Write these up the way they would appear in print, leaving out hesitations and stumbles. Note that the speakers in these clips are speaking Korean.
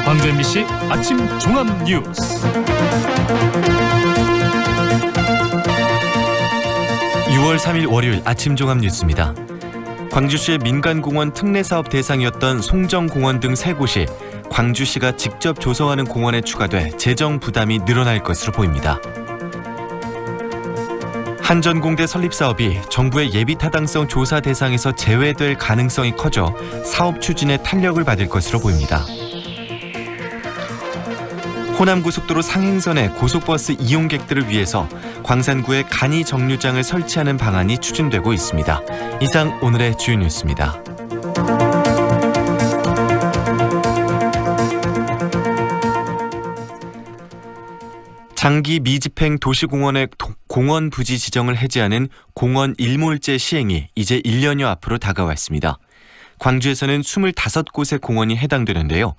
광주 MBC 아침 종합 뉴스. 6월 3일 월요일 아침 종합 뉴스입니다. 광주시의 민간공원 특례사업 대상이었던 송정공원 등 3곳이 광주시가 직접 조성하는 공원에 추가돼 재정 부담이 늘어날 것으로 보입니다. 한전공대 설립 사업이 정부의 예비타당성 조사 대상에서 제외될 가능성이 커져 사업 추진에 탄력을 받을 것으로 보입니다. 호남고속도로 상행선의 고속버스 이용객들을 위해서 광산구에 간이 정류장을 설치하는 방안이 추진되고 있습니다. 이상 오늘의 주요 뉴스입니다. 장기 미집행 도시공원의 공원 부지 지정을 해제하는 공원 일몰제 시행이 이제 1년여 앞으로 다가왔습니다. 광주에서는 25곳의 공원이 해당되는데요.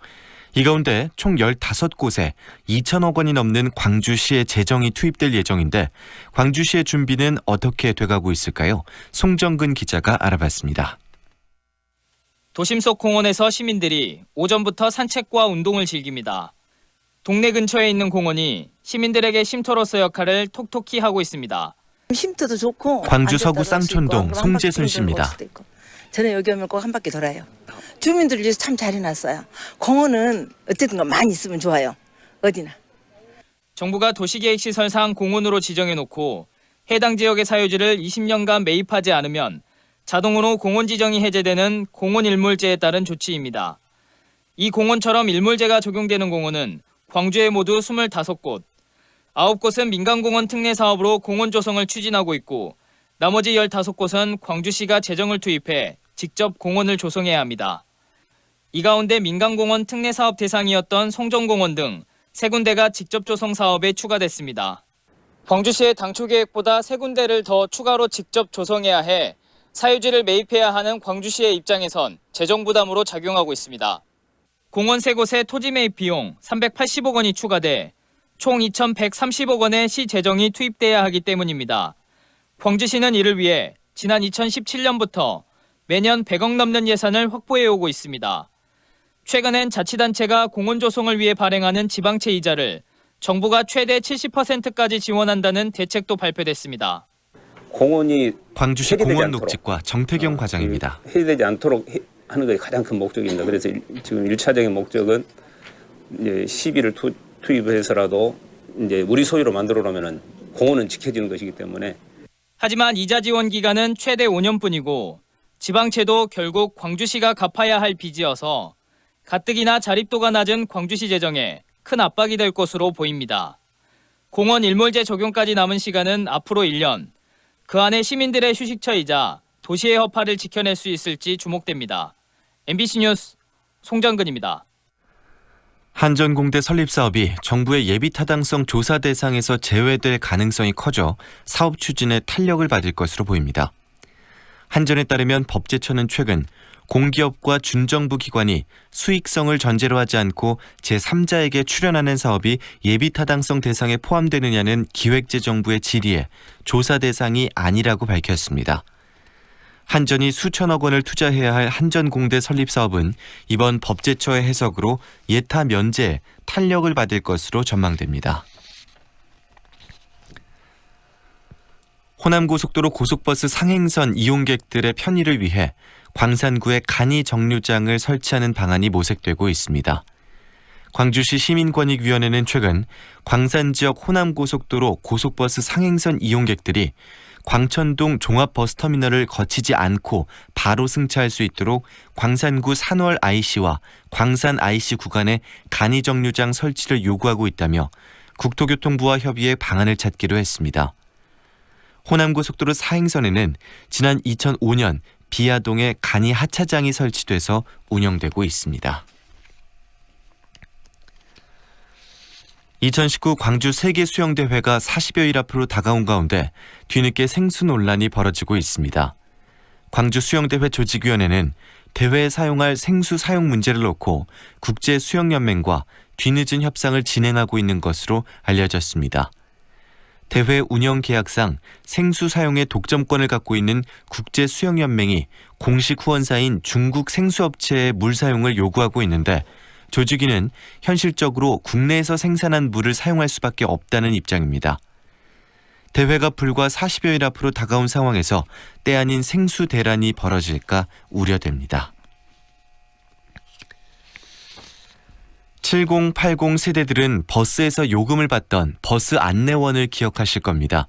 이 가운데 총 15곳에 2천억 원이 넘는 광주시의 재정이 투입될 예정인데 광주시의 준비는 어떻게 돼가고 있을까요? 송정근 기자가 알아봤습니다. 도심 속 공원에서 시민들이 오전부터 산책과 운동을 즐깁니다. 동네 근처에 있는 공원이 시민들에게 쉼터로서 역할을 톡톡히 하고 있습니다. 쉼터도 좋고 광주 서구 쌍촌동 송재순 씨입니다. 저는 여기 오면 꼭 한 바퀴 돌아요. 주민들을 위해서 참 잘 해놨어요. 공원은 어쨌든 많이 있으면 좋아요. 어디나. 정부가 도시계획시설상 공원으로 지정해놓고 해당 지역의 사유지를 20년간 매입하지 않으면 자동으로 공원 지정이 해제되는 공원 일몰제에 따른 조치입니다. 이 공원처럼 일몰제가 적용되는 공원은 광주에 모두 25곳, 9곳은 민간공원 특례 사업으로 공원 조성을 추진하고 있고 나머지 15곳은 광주시가 재정을 투입해 직접 공원을 조성해야 합니다. 이 가운데 민간공원 특례 사업 대상이었던 송정공원 등 3군데가 직접 조성 사업에 추가됐습니다. 광주시의 당초 계획보다 3군데를 더 추가로 직접 조성해야 해 사유지를 매입해야 하는 광주시의 입장에선 재정 부담으로 작용하고 있습니다. 공원 3곳의 토지 매입 비용 380억 원이 추가돼 총 2,130억 원의 시 재정이 투입돼야 하기 때문입니다. 광주시는 이를 위해 지난 2017년부터 매년 100억 넘는 예산을 확보해오고 있습니다. 최근엔 자치단체가 공원 조성을 위해 발행하는 지방채 이자를 정부가 최대 70%까지 지원한다는 대책도 발표됐습니다. 공원이 광주시 공원 녹직과 정태경 과장입니다. 해제되지 않도록 하는 것이 가장 큰 목적입니다. 그래서 지금 1차적인 목적은 이제 시비를 투입해서라도 이제 우리 소유로 만들어놓으면 공원은 지켜지는 것이기 때문에. 하지만 이자 지원 기간은 최대 5년뿐이고 지방채도 결국 광주시가 갚아야 할 빚이어서 가뜩이나 자립도가 낮은 광주시 재정에 큰 압박이 될 것으로 보입니다. 공원 일몰제 적용까지 남은 시간은 앞으로 1년. 그 안에 시민들의 휴식처이자 도시의 허파를 지켜낼 수 있을지 주목됩니다. MBC 뉴스 송정근입니다. 한전공대 설립 사업이 정부의 예비타당성 조사 대상에서 제외될 가능성이 커져 사업 추진에 탄력을 받을 것으로 보입니다. 한전에 따르면 법제처는 최근 공기업과 준정부 기관이 수익성을 전제로 하지 않고 제3자에게 출연하는 사업이 예비타당성 대상에 포함되느냐는 기획재정부의 질의에 조사 대상이 아니라고 밝혔습니다. 한전이 수천억 원을 투자해야 할 한전공대 설립 사업은 이번 법제처의 해석으로 예타 면제에 탄력을 받을 것으로 전망됩니다. 호남고속도로 고속버스 상행선 이용객들의 편의를 위해 광산구에 간이 정류장을 설치하는 방안이 모색되고 있습니다. 광주시 시민권익위원회는 최근 광산 지역 호남고속도로 고속버스 상행선 이용객들이 광천동 종합버스터미널을 거치지 않고 바로 승차할 수 있도록 광산구 산월 IC와 광산 IC 구간에 간이 정류장 설치를 요구하고 있다며 국토교통부와 협의해 방안을 찾기로 했습니다. 호남고속도로 사행선에는 지난 2005년 비아동에 간이 하차장이 설치돼서 운영되고 있습니다. 2019 광주 세계수영대회가 40여일 앞으로 다가온 가운데 뒤늦게 생수 논란이 벌어지고 있습니다. 광주수영대회 조직위원회는 대회에 사용할 생수 사용 문제를 놓고 국제수영연맹과 뒤늦은 협상을 진행하고 있는 것으로 알려졌습니다. 대회 운영 계약상 생수 사용의 독점권을 갖고 있는 국제수영연맹이 공식 후원사인 중국 생수업체의 물 사용을 요구하고 있는데 조직위는 현실적으로 국내에서 생산한 물을 사용할 수밖에 없다는 입장입니다. 대회가 불과 40여일 앞으로 다가온 상황에서 때 아닌 생수 대란이 벌어질까 우려됩니다. 7080 세대들은 버스에서 요금을 받던 버스 안내원을 기억하실 겁니다.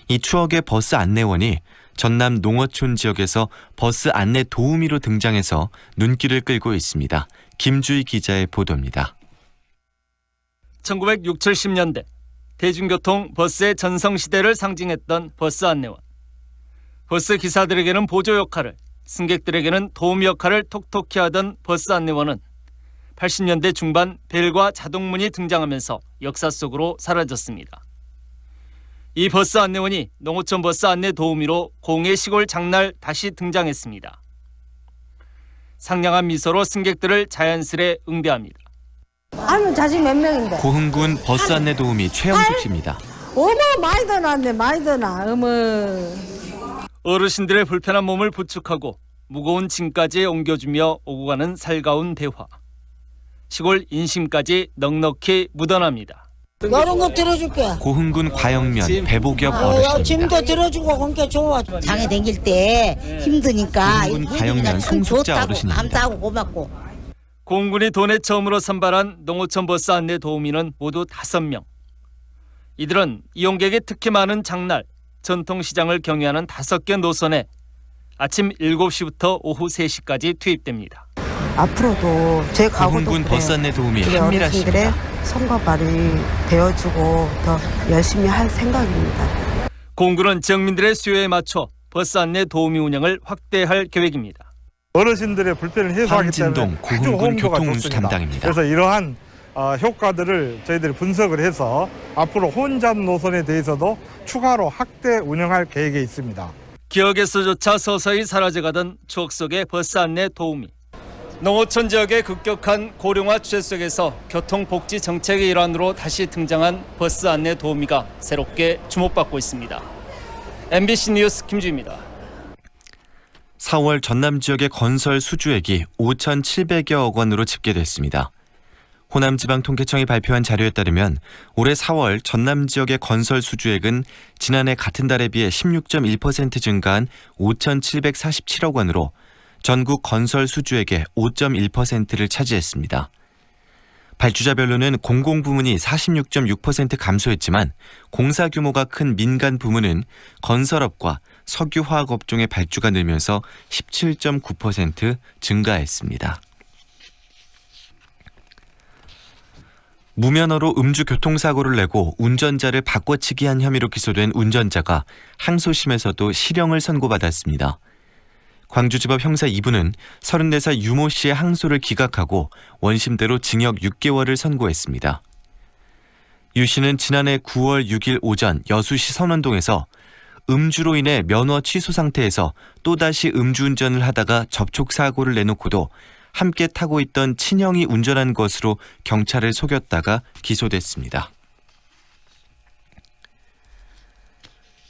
이 추억의 버스 안내원이 전남 농어촌 지역에서 버스 안내 도우미로 등장해서 눈길을 끌고 있습니다. 김주희 기자의 보도입니다. 1960, 70년대 대중교통 버스의 전성시대를 상징했던 버스 안내원. 버스 기사들에게는 보조 역할을, 승객들에게는 도우미 역할을 톡톡히 하던 버스 안내원은 80년대 중반 벨과 자동문이 등장하면서 역사 속으로 사라졌습니다. 이 버스 안내원이 농어촌 버스 안내 도우미로 공예 시골 장날 다시 등장했습니다. 상냥한 미소로 승객들을 자연스레 응대합니다. 아는 자식 몇 명인데? 고흥군 버스 안내 도우미 최영숙 씨입니다. 어머 많이 더 나왔네 많이 더 나. 어머. 어르신들의 불편한 몸을 부축하고 무거운 짐까지 옮겨주며 오고 가는 살가운 대화. 시골 인심까지 넉넉히 묻어납니다. 이런 거 들어줄게. 고흥군 과영면 배복엽 어르신입니다. 짐도 들어주고 그러니까 좋아. 장에 다닐 때 힘드니까 고흥군 과영면 송숙자 어르신입니다. 감사하고 고맙고. 고흥군이 도내 처음으로 선발한 농어촌 버스 안내 도우미는 모두 5명. 이들은 이용객이 특히 많은 장날, 전통시장을 경유하는 5개 노선에 아침 7시부터 오후 3시까지 투입됩니다. 앞으로도 제 각오도 고흥군 버스 안내 도우미 한미라 어르신들의 씨입니다. 손과 발이 되어주고 더 열심히 할 생각입니다. 고흥군은 지역민들의 수요에 맞춰 버스 안내 도우미 운영을 확대할 계획입니다. 어르신들의 불편을 해소하기 때문에 황진동 고흥군 교통운수 좋습니다. 담당입니다. 그래서 이러한 효과들을 저희들이 분석을 해서 앞으로 혼잡 노선에 대해서도 추가로 확대 운영할 계획에 있습니다. 기억에서조차 서서히 사라져가던 추억 속의 버스 안내 도우미. 농어촌 지역의 급격한 고령화 추세 속에서 교통복지 정책의 일환으로 다시 등장한 버스 안내 도우미가 새롭게 주목받고 있습니다. MBC 뉴스 김주희입니다. 4월 전남 지역의 건설 수주액이 5,700여억 원으로 집계됐습니다. 호남지방통계청이 발표한 자료에 따르면 올해 4월 전남 지역의 건설 수주액은 지난해 같은 달에 비해 16.1% 증가한 5,747억 원으로 전국 건설 수주액의 5.1%를 차지했습니다. 발주자별로는 공공부문이 46.6% 감소했지만 공사 규모가 큰 민간 부문은 건설업과 석유화학 업종의 발주가 늘면서 17.9% 증가했습니다. 무면허로 음주 교통사고를 내고 운전자를 바꿔치기 한 혐의로 기소된 운전자가 항소심에서도 실형을 선고받았습니다. 광주지법 형사 2부는 34살 유모 씨의 항소를 기각하고 원심대로 징역 6개월을 선고했습니다. 유 씨는 지난해 9월 6일 오전 여수시 선원동에서 음주로 인해 면허 취소 상태에서 또다시 음주운전을 하다가 접촉사고를 내놓고도 함께 타고 있던 친형이 운전한 것으로 경찰을 속였다가 기소됐습니다.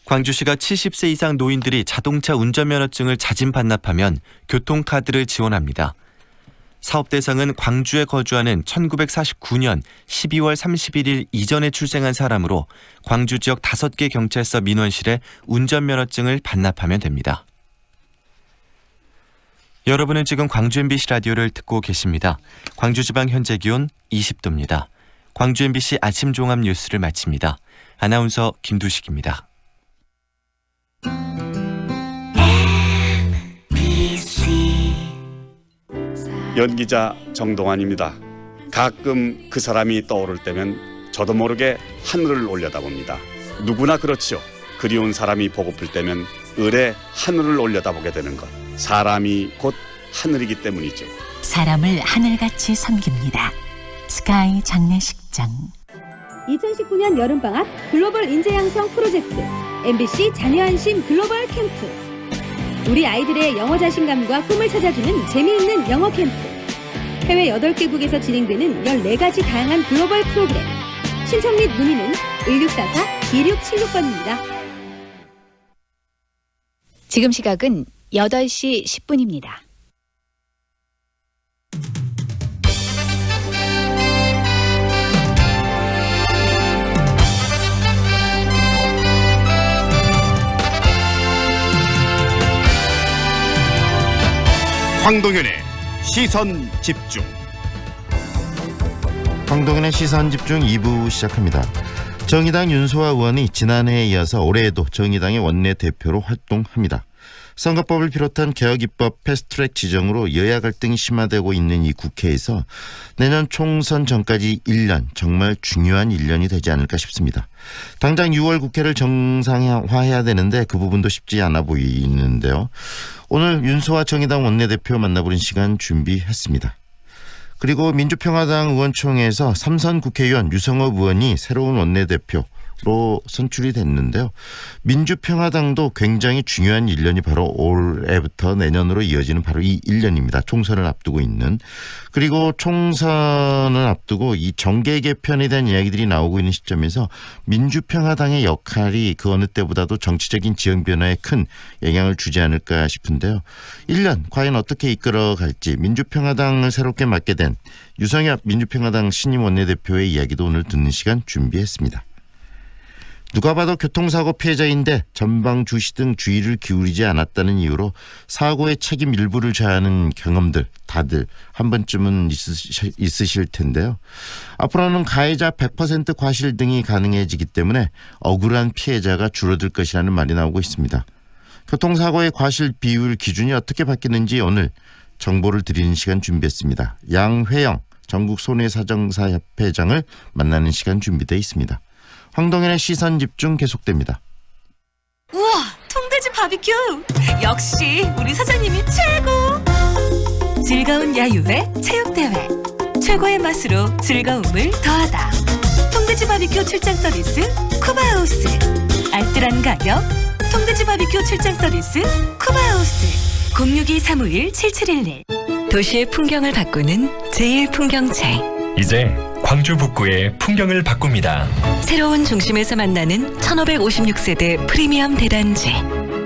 광주시가 70세 이상 노인들이 자동차 운전면허증을 자진 반납하면 교통카드를 지원합니다. 사업 대상은 광주에 거주하는 1949년 12월 31일 이전에 출생한 사람으로 광주 지역 5개 경찰서 민원실에 운전면허증을 반납하면 됩니다. 여러분은 지금 광주 MBC 라디오를 듣고 계십니다. 광주지방 현재 기온 20도입니다. 광주 MBC 아침 종합 뉴스를 마칩니다. 아나운서 김두식입니다. 연기자 정동환입니다. 가끔 그 사람이 떠오를 때면 저도 모르게 하늘을 올려다봅니다. 누구나 그렇지요. 그리운 사람이 보고플 때면 을에 하늘을 올려다보게 되는 것. 사람이 곧 하늘이기 때문이죠. 사람을 하늘같이 섬깁니다. 스카이 장례식장. 2019년 여름방학 글로벌 인재양성 프로젝트 MBC 자녀안심 글로벌 캠프. 우리 아이들의 영어 자신감과 꿈을 찾아주는 재미있는 영어 캠프. 해외 8개국에서 진행되는 14가지 다양한 글로벌 프로그램. 신청 및 문의는 1644-2676번입니다. 지금 시각은 8시 10분입니다. 황동현의 시선 집중. 황동현의 시선 집중 2부 시작합니다. 정의당 윤소아 의원이 지난해에 이어서 올해에도 정의당의 원내대표로 활동합니다. 선거법을 비롯한 개혁입법 패스트트랙 지정으로 여야 갈등이 심화되고 있는 이 국회에서 내년 총선 전까지 1년, 정말 중요한 1년이 되지 않을까 싶습니다. 당장 6월 국회를 정상화해야 되는데 그 부분도 쉽지 않아 보이는데요. 오늘 윤소아 정의당 원내대표 만나보는 시간 준비했습니다. 그리고 민주평화당 의원총회에서 3선 국회의원 유성업 의원이 새로운 원내대표로 선출이 됐는데요. 민주평화당도 굉장히 중요한 1년이 바로 올해부터 내년으로 이어지는 바로 이 1년입니다. 총선을 앞두고 있는. 그리고 총선을 앞두고 이 정계 개편에 대한 이야기들이 나오고 있는 시점에서 민주평화당의 역할이 그 어느 때보다도 정치적인 지형 변화에 큰 영향을 주지 않을까 싶은데요. 1년 과연 어떻게 이끌어갈지 민주평화당을 새롭게 맡게 된 유성엽 민주평화당 신임 원내대표의 이야기도 오늘 듣는 시간 준비했습니다. 누가 봐도 교통사고 피해자인데 전방 주시 등 주의를 기울이지 않았다는 이유로 사고의 책임 일부를 져야 하는 경험들 다들 한 번쯤은 있으실 텐데요. 앞으로는 가해자 100% 과실 등이 가능해지기 때문에 억울한 피해자가 줄어들 것이라는 말이 나오고 있습니다. 교통사고의 과실 비율 기준이 어떻게 바뀌는지 오늘 정보를 드리는 시간 준비했습니다. 양회영 전국손해사정사협회장을 만나는 시간 준비되어 있습니다. 황동현의 시선 집중 계속됩니다. 우와, 통돼지 바비큐! 역시 우리 사장님이 최고! 즐거운 야유회, 체육대회. 최고의 맛으로 즐거움을 더하다. 통돼지 바비큐 출장 서비스 쿠바하우스. 알뜰한 가격, 통돼지 바비큐 출장 서비스 쿠바하우스. 062-351-7711. 도시의 풍경을 바꾸는 제1풍경체. 이제 광주 북구의 풍경을 바꿉니다. 새로운 중심에서 만나는 1556세대 프리미엄 대단지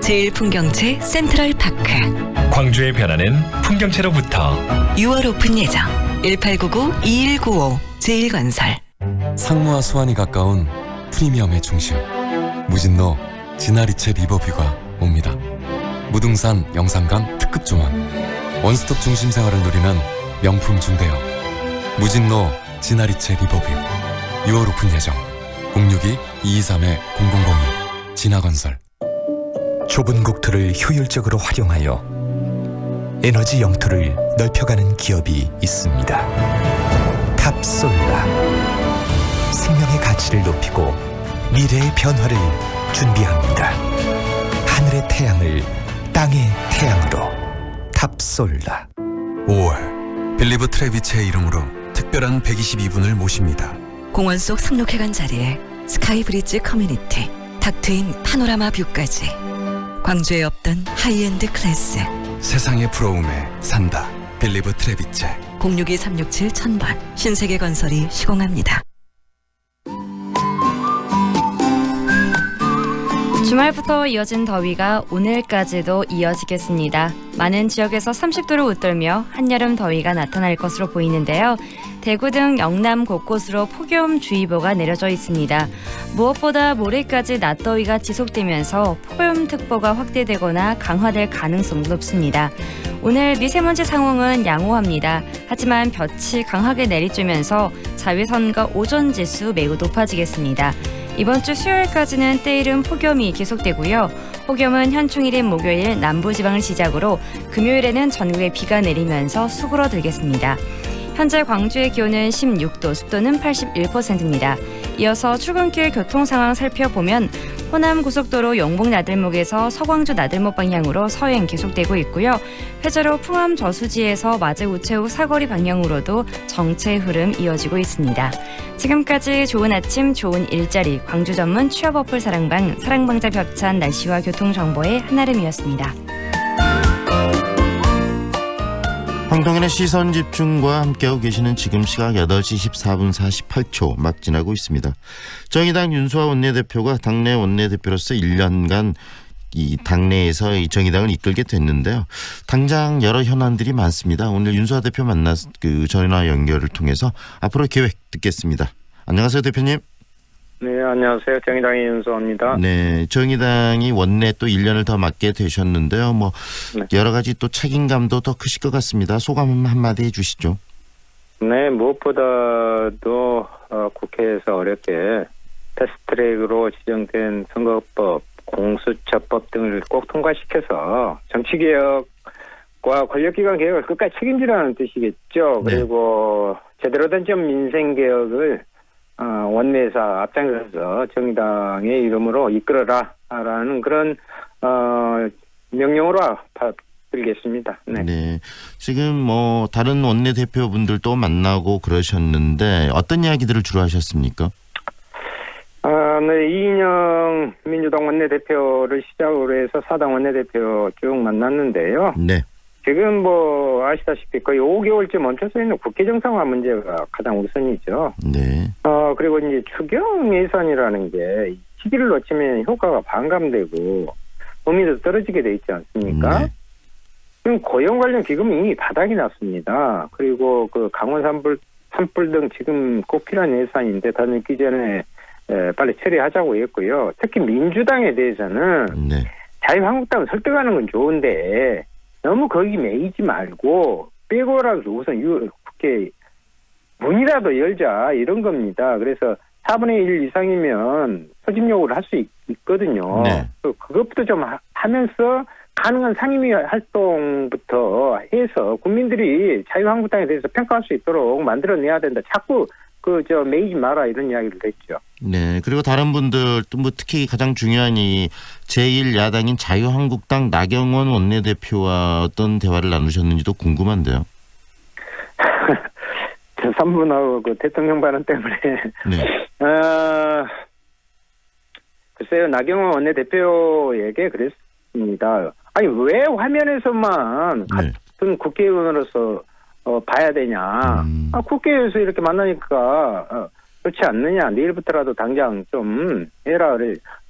제1풍경체 센트럴파크. 광주의 변화는 풍경체로부터. 6월 오픈 예정. 1899-2195 제1건설. 상무와 수완이 가까운 프리미엄의 중심 무진로 지나리체 리버뷰가 옵니다. 무등산 영산강 특급 조망 원스톱 중심 생활을 누리는 명품 중대형 무진로 지나리체 리버뷰 6월 오픈 예정. 062-223-0002 진화건설. 좁은 국토를 효율적으로 활용하여 에너지 영토를 넓혀가는 기업이 있습니다. 탑솔라. 생명의 가치를 높이고 미래의 변화를 준비합니다. 하늘의 태양을 땅의 태양으로. 탑솔라. 5월 빌리브 트레비체의 이름으로 특별한 122분을 모십니다. 공원 속 상록회관 자리에 스카이브리지 커뮤니티, 닥트인 파노라마 뷰까지. 광주에 없던 하이엔드 클래스. 세상의 부러움에 산다. 빌리브 트레비체. 062-367-1000번 신세계건설이 시공합니다. 주말부터 이어진 더위가 오늘까지도 이어지겠습니다. 많은 지역에서 30도를 웃돌며 한여름 더위가 나타날 것으로 보이는데요. 대구 등 영남 곳곳으로 폭염주의보가 내려져 있습니다. 무엇보다 모레까지 낮더위가 지속되면서 폭염특보가 확대되거나 강화될 가능성도 높습니다. 오늘 미세먼지 상황은 양호합니다. 하지만 볕이 강하게 내리쬐면서 자외선과 오존지수 매우 높아지겠습니다. 이번 주 수요일까지는 때이른 폭염이 계속되고요. 폭염은 현충일인 목요일 남부지방을 시작으로 금요일에는 전국에 비가 내리면서 수그러들겠습니다. 현재 광주의 기온은 16도, 습도는 81%입니다. 이어서 출근길 교통 상황 살펴보면 호남고속도로 영봉나들목에서 서광주 나들목 방향으로 서행 계속되고 있고요. 회저로 풍암 저수지에서 마제 우체국 사거리 방향으로도 정체 흐름 이어지고 있습니다. 지금까지 좋은 아침 좋은 일자리 광주 전문 취업 어플 사랑방자 벽찬 날씨와 교통정보의 한아름이었습니다. 황동현의 시선 집중과 함께하고 계시는 지금 시각 8시 14분 48초 막 지나고 있습니다. 정의당 윤소아 원내대표가 당내 원내대표로서 1년간 이 당내에서 이 정의당을 이끌게 됐는데요. 당장 여러 현안들이 많습니다. 오늘 윤소아 대표 만나서 전화 연결을 통해서 앞으로 계획 듣겠습니다. 안녕하세요, 대표님. 네, 안녕하세요. 정의당의 윤소입니다. 네, 정의당이 원내 또 1년을 더 맡게 되셨는데요. 뭐 여러 가지 또 책임감도 더 크실 것 같습니다. 소감 한마디 해주시죠. 네, 무엇보다도 국회에서 어렵게 패스트트랙으로 지정된 선거법, 공수처법 등을 꼭 통과시켜서 정치개혁과 권력기관 개혁을 끝까지 책임지라는 뜻이겠죠. 네. 그리고 제대로 된 좀 민생개혁을 원내에서 앞장서서 정의당의 이름으로 이끌어라라는 그런 명령으로 드리겠습니다. 네. 네. 지금 뭐 다른 원내 대표분들도 만나고 그러셨는데 어떤 이야기들을 주로 하셨습니까? 네, 이인영 민주당 원내대표를 시작으로 해서 사당 원내대표 쭉 만났는데요. 네. 지금 뭐 아시다시피 거의 5개월째 멈춰서 있는 국회 정상화 문제가 가장 우선이죠. 네. 그리고 이제 추경 예산이라는 게 시기를 놓치면 효과가 반감되고 의미도 떨어지게 돼 있지 않습니까? 네. 지금 고용 관련 기금이 이미 바닥이 났습니다. 그리고 그 강원 산불 등 지금 꼭 필요한 예산인데 더 늦기 전에 빨리 처리하자고 했고요. 특히 민주당에 대해서는 네. 자유한국당을 설득하는 건 좋은데 너무 거기 매이지 말고 빼고라도 우선 국회 문이라도 열자 이런 겁니다. 그래서 4분의 1 이상이면 소집 요구를 할 수 있거든요. 네. 그것부터 좀 하면서 가능한 상임위 활동부터 해서 국민들이 자유한국당에 대해서 평가할 수 있도록 만들어내야 된다. 자꾸 매이지 마라 이런 이야기를 했죠. 네. 그리고 다른 분들 또 뭐 특히 가장 중요한 이 제1야당인 자유한국당 나경원 원내대표와 어떤 대화를 나누셨는지도 궁금한데요. 저 3분하고 그 대통령 발언 때문에. 네. 글쎄요. 나경원 원내대표에게 그랬습니다. 아니 왜 화면에서만 같은 국회의원으로서 봐야 되냐. 국회에서 이렇게 만나니까 그렇지 않느냐. 내일부터라도 당장 좀 해라.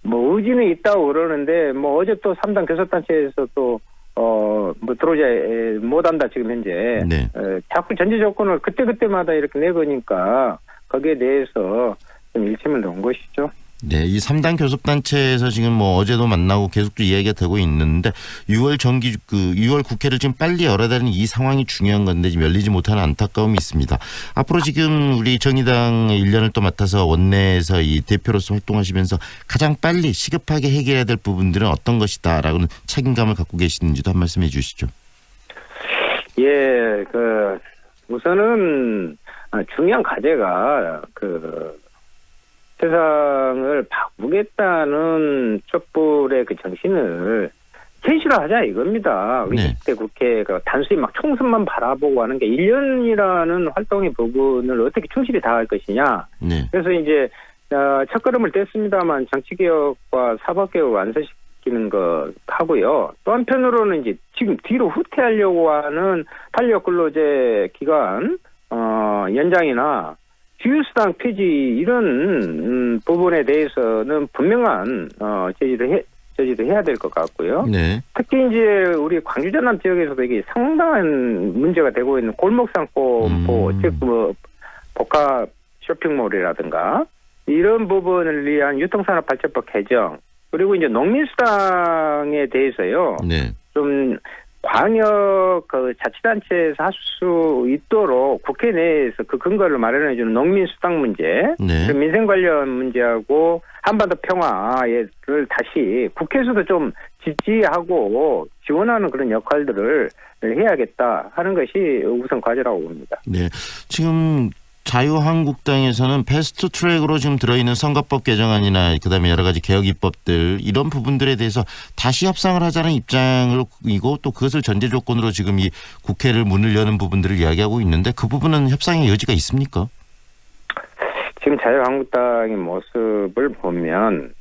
뭐 의지는 있다고 그러는데 뭐 어제 또 3당 교섭단체에서 또 뭐 들어오지 못한다 지금 현재. 네. 자꾸 전제 조건을 그때그때마다 이렇게 내거니까 거기에 대해서 좀 일침을 놓은 것이죠. 네, 이 3당 교섭단체에서 지금 뭐 어제도 만나고 계속 또 이야기가 되고 있는데 6월 국회를 지금 빨리 열어야 되는 이 상황이 중요한 건데 지금 열리지 못하는 안타까움이 있습니다. 앞으로 지금 우리 정의당 1년을 또 맡아서 원내에서 이 대표로서 활동하시면서 가장 빨리 시급하게 해결해야 될 부분들은 어떤 것이다라고는 책임감을 갖고 계시는지도 한 말씀 해주시죠. 예, 우선은 중요한 과제가 세상을 바꾸겠다는 촛불의 그 정신을 현실화하자 이겁니다. 네. 20대 국회가 단순히 막 총선만 바라보고 하는 게 1년이라는 활동의 부분을 어떻게 충실히 다할 것이냐. 네. 그래서 이제 첫걸음을 뗐습니다만 정치개혁과 사법개혁을 완성시키는 것 하고요. 또 한편으로는 이제 지금 뒤로 후퇴하려고 하는 탄력근로제 기간 연장이나 주휴수당 폐지 이런 부분에 대해서는 분명한 제지를 해야 될 것 같고요. 네. 특히 이제 우리 광주 전남 지역에서도 이게 상당한 문제가 되고 있는 골목상권, 즉 복합 쇼핑몰이라든가 이런 부분을 위한 유통산업발전법 개정 그리고 이제 농민수당에 대해서요. 네. 좀 광역 자치단체에서 할 수 있도록 국회 내에서 그 근거를 마련해주는 농민수당 문제, 네. 그 민생 관련 문제하고 한반도 평화를 다시 국회에서도 좀 지지하고 지원하는 그런 역할들을 해야겠다 하는 것이 우선 과제라고 봅니다. 네. 지금 자유한국당에서는 패스트 트랙으로 지금 들어있는 선거법 개정안이나 그다음에 여러 가지 개혁 입법들 이런 부분들에 대해서 다시 협상을 하자는 입장이고 또 그것을 전제 조건으로 지금 이 국회를 문을 여는 부분들을 이야기하고 있는데 그 부분은 협상의 여지가 있습니까? 지금 자유한국당의 모습을 보면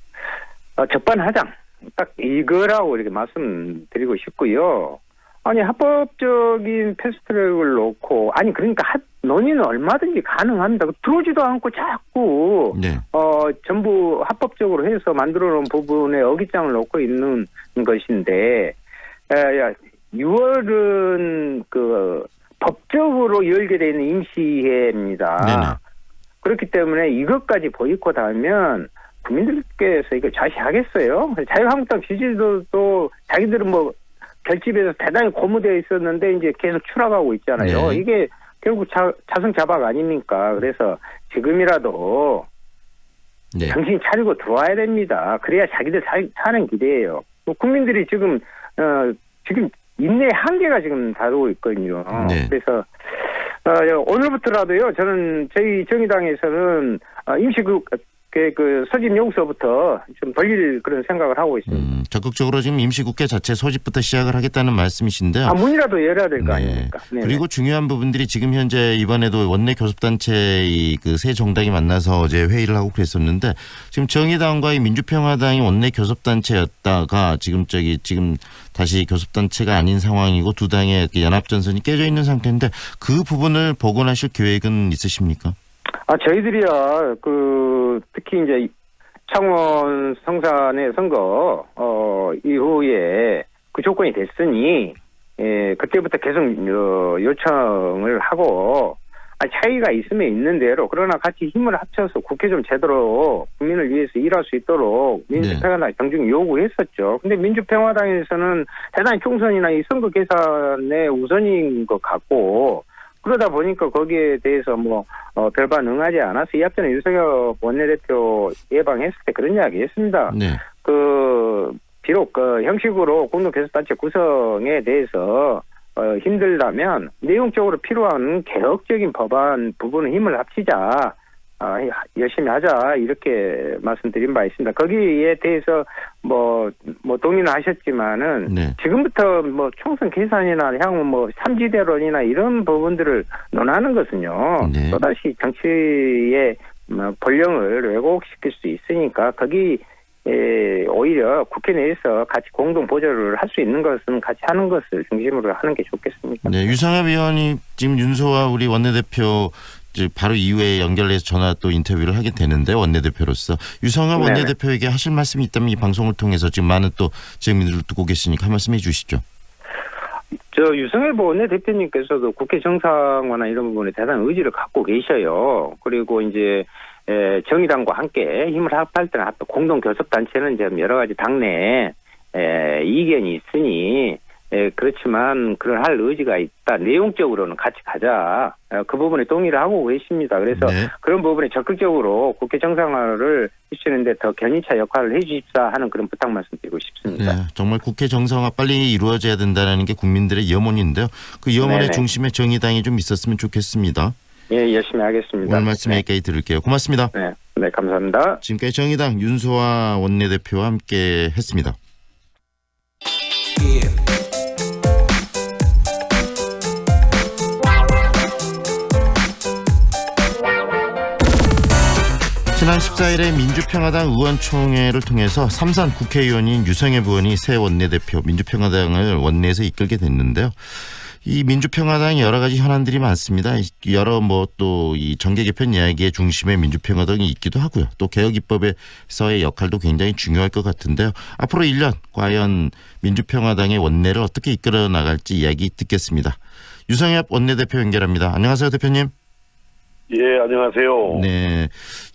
적반하장 딱 이거라고 이렇게 말씀드리고 싶고요. 아니 합법적인 패스트트랙을 놓고 그러니까 논의는 얼마든지 가능합니다. 들어오지도 않고 자꾸 네. 전부 합법적으로 해서 만들어놓은 부분에 어깃장을 놓고 있는 것인데 6월은 법적으로 열게 되는 임시회입니다. 네네. 그렇기 때문에 이것까지 보이콧하면 국민들께서 이거 좌시하겠어요. 자유한국당 지지도도 자기들은 뭐 결집에서 대단히 고무되어 있었는데 이제 계속 추락하고 있잖아요. 네. 이게 결국 자승자박 아닙니까? 그래서 지금이라도 네. 정신 차리고 들어와야 됩니다. 그래야 자기들 사는 길이에요. 국민들이 지금 인내의 한계가 지금 다루고 있거든요. 네. 그래서 오늘부터라도요. 저는 저희 정의당에서는 그 소집 요구서부터 좀 돌릴 그런 생각을 하고 있습니다. 적극적으로 지금 임시국회 자체 소집부터 시작을 하겠다는 말씀이신데요. 문이라도 열어야 될 거 아닙니까? 네네. 그리고 중요한 부분들이 지금 현재 이번에도 원내 교섭단체 그 세 정당이 만나서 어제 회의를 하고 그랬었는데 지금 정의당과 이 민주평화당이 원내 교섭단체였다가 지금 다시 교섭단체가 아닌 상황이고 두 당의 연합전선이 깨져 있는 상태인데 그 부분을 복원하실 계획은 있으십니까? 저희들이야 특히 이제 창원 성산의 선거 이후에 그 조건이 됐으니 그때부터 계속 요청을 하고 차이가 있으면 있는 대로 그러나 같이 힘을 합쳐서 국회 좀 제대로 국민을 위해서 일할 수 있도록 민주평화당 정중 요구했었죠. 근데 민주평화당에서는 대단히 총선이나 이 선거 계산에 우선인 것 같고 그러다 보니까 거기에 대해서 별반 응하지 않아서 이 앞전에 유석열 원내대표 예방했을 때 그런 이야기 했습니다. 네. 비록 형식으로 공동교섭단체 구성에 대해서 힘들다면 내용적으로 필요한 개혁적인 법안 부분은 힘을 합치자. 열심히 하자 이렇게 말씀드린 바 있습니다. 거기에 대해서 동의는 하셨지만은 네. 지금부터 총선 계산이나 향후 삼지대론이나 이런 부분들을 논하는 것은요. 네. 또다시 정치의 본령을 왜곡시킬 수 있으니까 거기 오히려 국회 내에서 같이 공동 보조를 할 수 있는 것은 같이 하는 것을 중심으로 하는 게 좋겠습니다. 네, 유성엽 의원이 지금 윤소아 우리 원내대표 바로 이후에 연결해서 전화 또 인터뷰를 하게 되는데 원내대표로서 유성엽 원내대표에게 하실 말씀이 있다면 이 방송을 통해서 지금 많은 또 지역민들 듣고 계시니까 한 말씀 해주시죠. 유성엽 원내대표님께서도 국회 정상화나 이런 부분에 대단한 의지를 갖고 계셔요. 그리고 이제 정의당과 함께 힘을 합할 때는 공동교섭단체는 지금 여러 가지 당내 이견이 있으니 그렇지만 그런 할 의지가 있다. 내용적으로는 같이 가자. 그 부분에 동의를 하고 계십니다. 그래서 그런 부분에 적극적으로 국회 정상화를 해주시는데 더 견인차 역할을 해주십사 하는 그런 부탁 말씀드리고 싶습니다. 네, 정말 국회 정상화 빨리 이루어져야 된다는 게 국민들의 염원인데요. 그 염원의 중심에 정의당이 좀 있었으면 좋겠습니다. 예, 열심히 하겠습니다. 오늘 말씀 여기까지 들을게요. 고맙습니다. 네, 감사합니다. 지금까지 정의당 윤소아 원내대표와 함께 했습니다. 지난 14일에 민주평화당 의원총회를 통해서 삼선 국회의원인 유성엽 의원이 새 원내대표 민주평화당을 원내에서 이끌게 됐는데요. 이 민주평화당이 여러 가지 현안들이 많습니다. 여러 또 이 정계 개편 이야기의 중심에 민주평화당이 있기도 하고요. 또 개혁 입법에서의 역할도 굉장히 중요할 것 같은데요. 앞으로 1년 과연 민주평화당의 원내를 어떻게 이끌어 나갈지 이야기 듣겠습니다. 유성엽 원내대표 연결합니다. 안녕하세요, 대표님. 예, 안녕하세요. 네.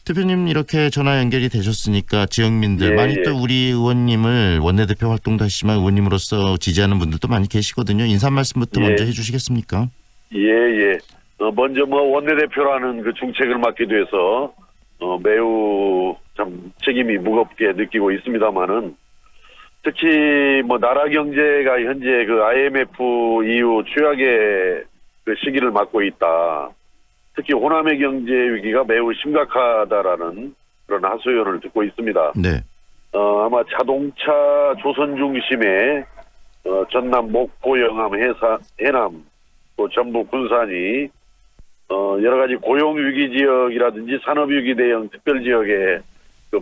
대표님 이렇게 전화 연결이 되셨으니까 지역민들 많이 또 우리 의원님을 원내대표 활동도 하시지만 의원님으로서 지지하는 분들도 많이 계시거든요. 인사 말씀부터 먼저 해주시겠습니까? 예. 먼저 원내대표라는 그 중책을 맡게 돼서 매우 참 책임이 무겁게 느끼고 있습니다만은 특히 나라 경제가 현재 그 IMF 이후 최악의 그 시기를 맞고 있다. 특히 호남의 경제 위기가 매우 심각하다라는 그런 하소연을 듣고 있습니다. 네. 아마 자동차 조선 중심의 전남, 목포, 영암, 해남, 또 전북, 군산이 여러 가지 고용 위기 지역이라든지 산업 위기 대형 특별 지역에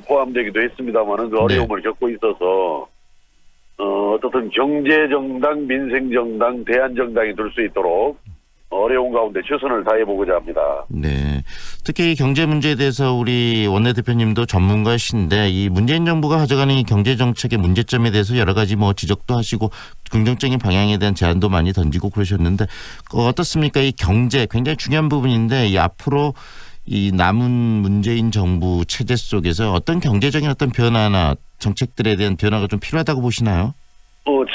포함되기도 했습니다만은 그 어려움을 겪고 있어서 어떻든 경제 정당, 민생 정당, 대안 정당이 될 수 있도록 어려운 가운데 최선을 다해보고자 합니다. 네. 특히 경제 문제에 대해서 우리 원내대표님도 전문가이신데 이 문재인 정부가 가져가는 이 경제 정책의 문제점에 대해서 여러 가지 지적도 하시고 긍정적인 방향에 대한 제안도 많이 던지고 그러셨는데 어떻습니까? 이 경제 굉장히 중요한 부분인데 이 앞으로 이 남은 문재인 정부 체제 속에서 어떤 경제적인 어떤 변화나 정책들에 대한 변화가 좀 필요하다고 보시나요?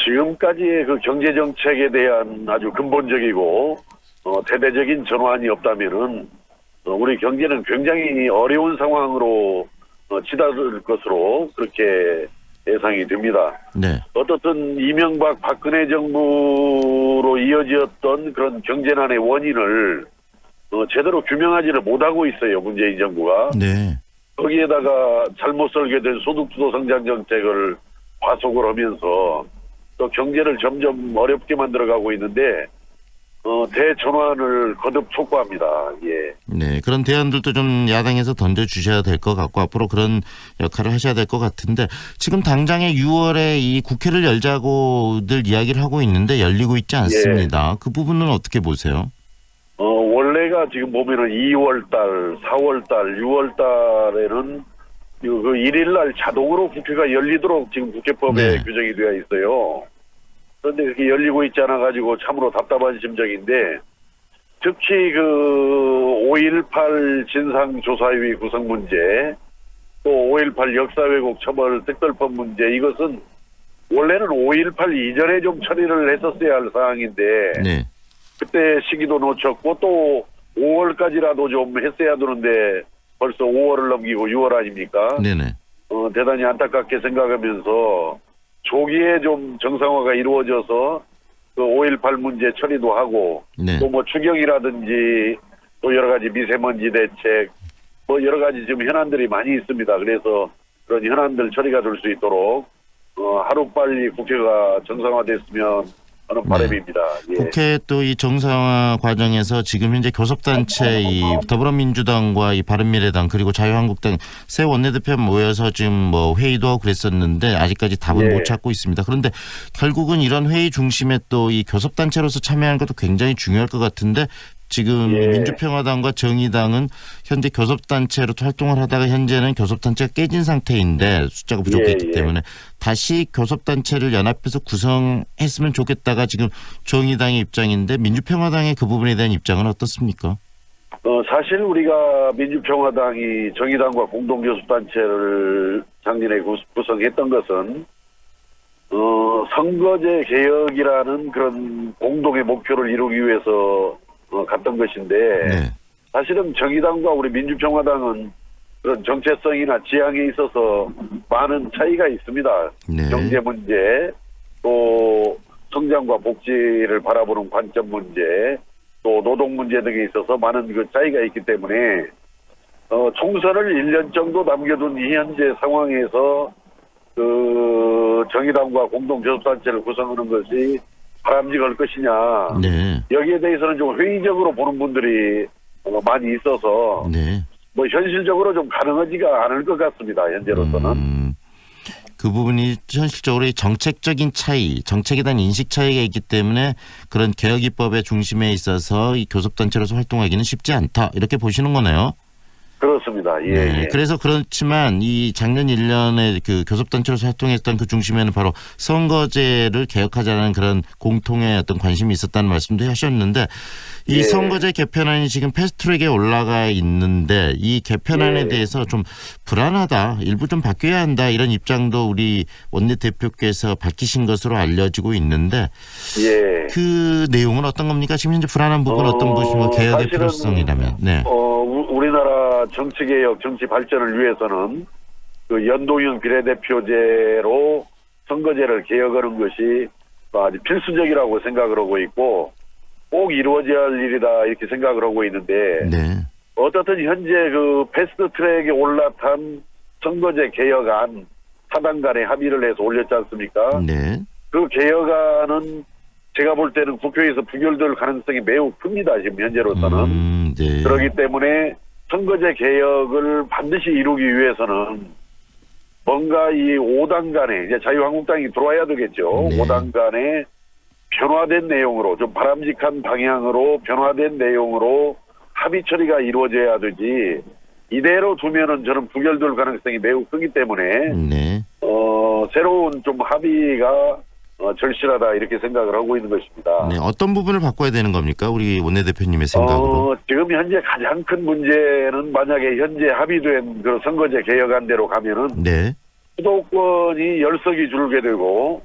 지금까지의 그 경제 정책에 대한 아주 근본적이고 대대적인 전환이 없다면은 우리 경제는 굉장히 어려운 상황으로 치달을 것으로 그렇게 예상이 됩니다. 네. 어떻든 이명박 박근혜 정부로 이어졌던 그런 경제난의 원인을 제대로 규명하지를 못하고 있어요. 문재인 정부가. 네. 거기에다가 잘못 설계된 소득주도 성장 정책을 과속을 하면서 또 경제를 점점 어렵게 만들어가고 있는데 대전환을 거듭 촉구합니다. 예. 네, 그런 대안들도 좀 야당에서 던져주셔야 될 것 같고 앞으로 그런 역할을 하셔야 될 것 같은데 지금 당장에 6월에 이 국회를 열자고들 이야기를 하고 있는데 열리고 있지 않습니다. 그 부분은 어떻게 보세요? 원래가 지금 보면은 2월달, 4월달, 6월달에는 그 1일날 자동으로 국회가 열리도록 지금 국회법에 규정이 되어 있어요. 그런데 그렇게 열리고 있지 않아 가지고 참으로 답답한 심정인데 특히 그 5.18 진상조사위 구성 문제 또 5.18 역사 왜곡 처벌 특별법 문제 이것은 원래는 5.18 이전에 좀 처리를 했었어야 할 사항인데 그때 시기도 놓쳤고 또 5월까지라도 좀 했어야 되는데 벌써 5월을 넘기고 6월 아닙니까? 네네. 대단히 안타깝게 생각하면서 조기에 좀 정상화가 이루어져서 그 5.18 문제 처리도 하고 또 뭐 추경이라든지 또 여러 가지 미세먼지 대책 뭐 여러 가지 지금 현안들이 많이 있습니다. 그래서 그런 현안들 처리가 될 수 있도록 하루빨리 국회가 정상화됐으면 하는 바람입니다. 예. 국회 또 이 정상화 과정에서 지금 현재 교섭단체 이 더불어민주당과 이 바른미래당 그리고 자유한국당 새 원내대표 모여서 지금 뭐 회의도 하고 그랬었는데 아직까지 답은 못 찾고 있습니다. 그런데 결국은 이런 회의 중심에 또 이 교섭단체로서 참여하는 것도 굉장히 중요할 것 같은데 지금 민주평화당과 정의당은 현재 교섭단체로 활동을 하다가 현재는 교섭단체가 깨진 상태인데 숫자가 부족했기 때문에 다시 교섭단체를 연합해서 구성했으면 좋겠다가 지금 정의당의 입장인데 민주평화당의 그 부분에 대한 입장은 어떻습니까? 사실 우리가 민주평화당이 정의당과 공동교섭단체를 작년에 구성했던 것은 선거제 개혁이라는 그런 공동의 목표를 이루기 위해서 갔던 것인데 사실은 정의당과 우리 민주평화당은 그런 정체성이나 지향에 있어서 많은 차이가 있습니다. 경제 문제, 또 성장과 복지를 바라보는 관점 문제, 또 노동 문제 등에 있어서 많은 그 차이가 있기 때문에 총선을 1년 정도 남겨둔 이 현재 상황에서 그 정의당과 공동교섭단체를 구성하는 것이 바람직할 것이냐. 여기에 대해서는 좀 회의적으로 보는 분들이 많이 있어서 뭐 현실적으로 좀 가능하지가 않을 것 같습니다. 현재로서는. 그 부분이 현실적으로 정책적인 차이, 정책에 대한 인식 차이가 있기 때문에 그런 개혁 입법의 중심에 있어서 이 교섭단체로서 활동하기는 쉽지 않다. 이렇게 보시는 거네요. 그렇습니다. 예. 그래서 그렇지만 이 작년 1년에 그 교섭단체로서 활동했던 그 중심에는 바로 선거제를 개혁하자는 그런 공통의 어떤 관심이 있었다는 말씀도 하셨는데 이 선거제 개편안이 지금 패스트트랙에 올라가 있는데 이 개편안에 대해서 좀 불안하다, 일부 좀 바뀌어야 한다 이런 입장도 우리 원내대표께서 밝히신 것으로 알려지고 있는데 그 내용은 어떤 겁니까? 지금 현재 불안한 부분 어떤 부분이고 개혁의 필요성이라면. 우리나라 정치개혁, 정치 발전을 위해서는 그 연동형 비례대표제로 선거제를 개혁하는 것이 아주 필수적이라고 생각을 하고 있고 꼭 이루어져야 할 일이다 이렇게 생각을 하고 있는데 어떻든 현재 그 패스트트랙에 올라탄 선거제 개혁안 4당 간에 합의를 해서 올렸지 않습니까? 그 개혁안은 제가 볼 때는 국회에서 부결될 가능성이 매우 큽니다. 지금 현재로서는. 그렇기 때문에 선거제 개혁을 반드시 이루기 위해서는 뭔가 이 5당 간에 이제 자유한국당이 들어와야 되겠죠. 5당 간에 변화된 내용으로 좀 바람직한 방향으로 변화된 내용으로 합의 처리가 이루어져야 되지 이대로 두면은 저는 부결될 가능성이 매우 크기 때문에 새로운 좀 합의가 절실하다 이렇게 생각을 하고 있는 것입니다. 네, 어떤 부분을 바꿔야 되는 겁니까? 우리 원내대표님의 생각으로. 지금 현재 가장 큰 문제는 만약에 현재 합의된 그 선거제 개혁안대로 가면은 네. 수도권이 10석이 줄게 되고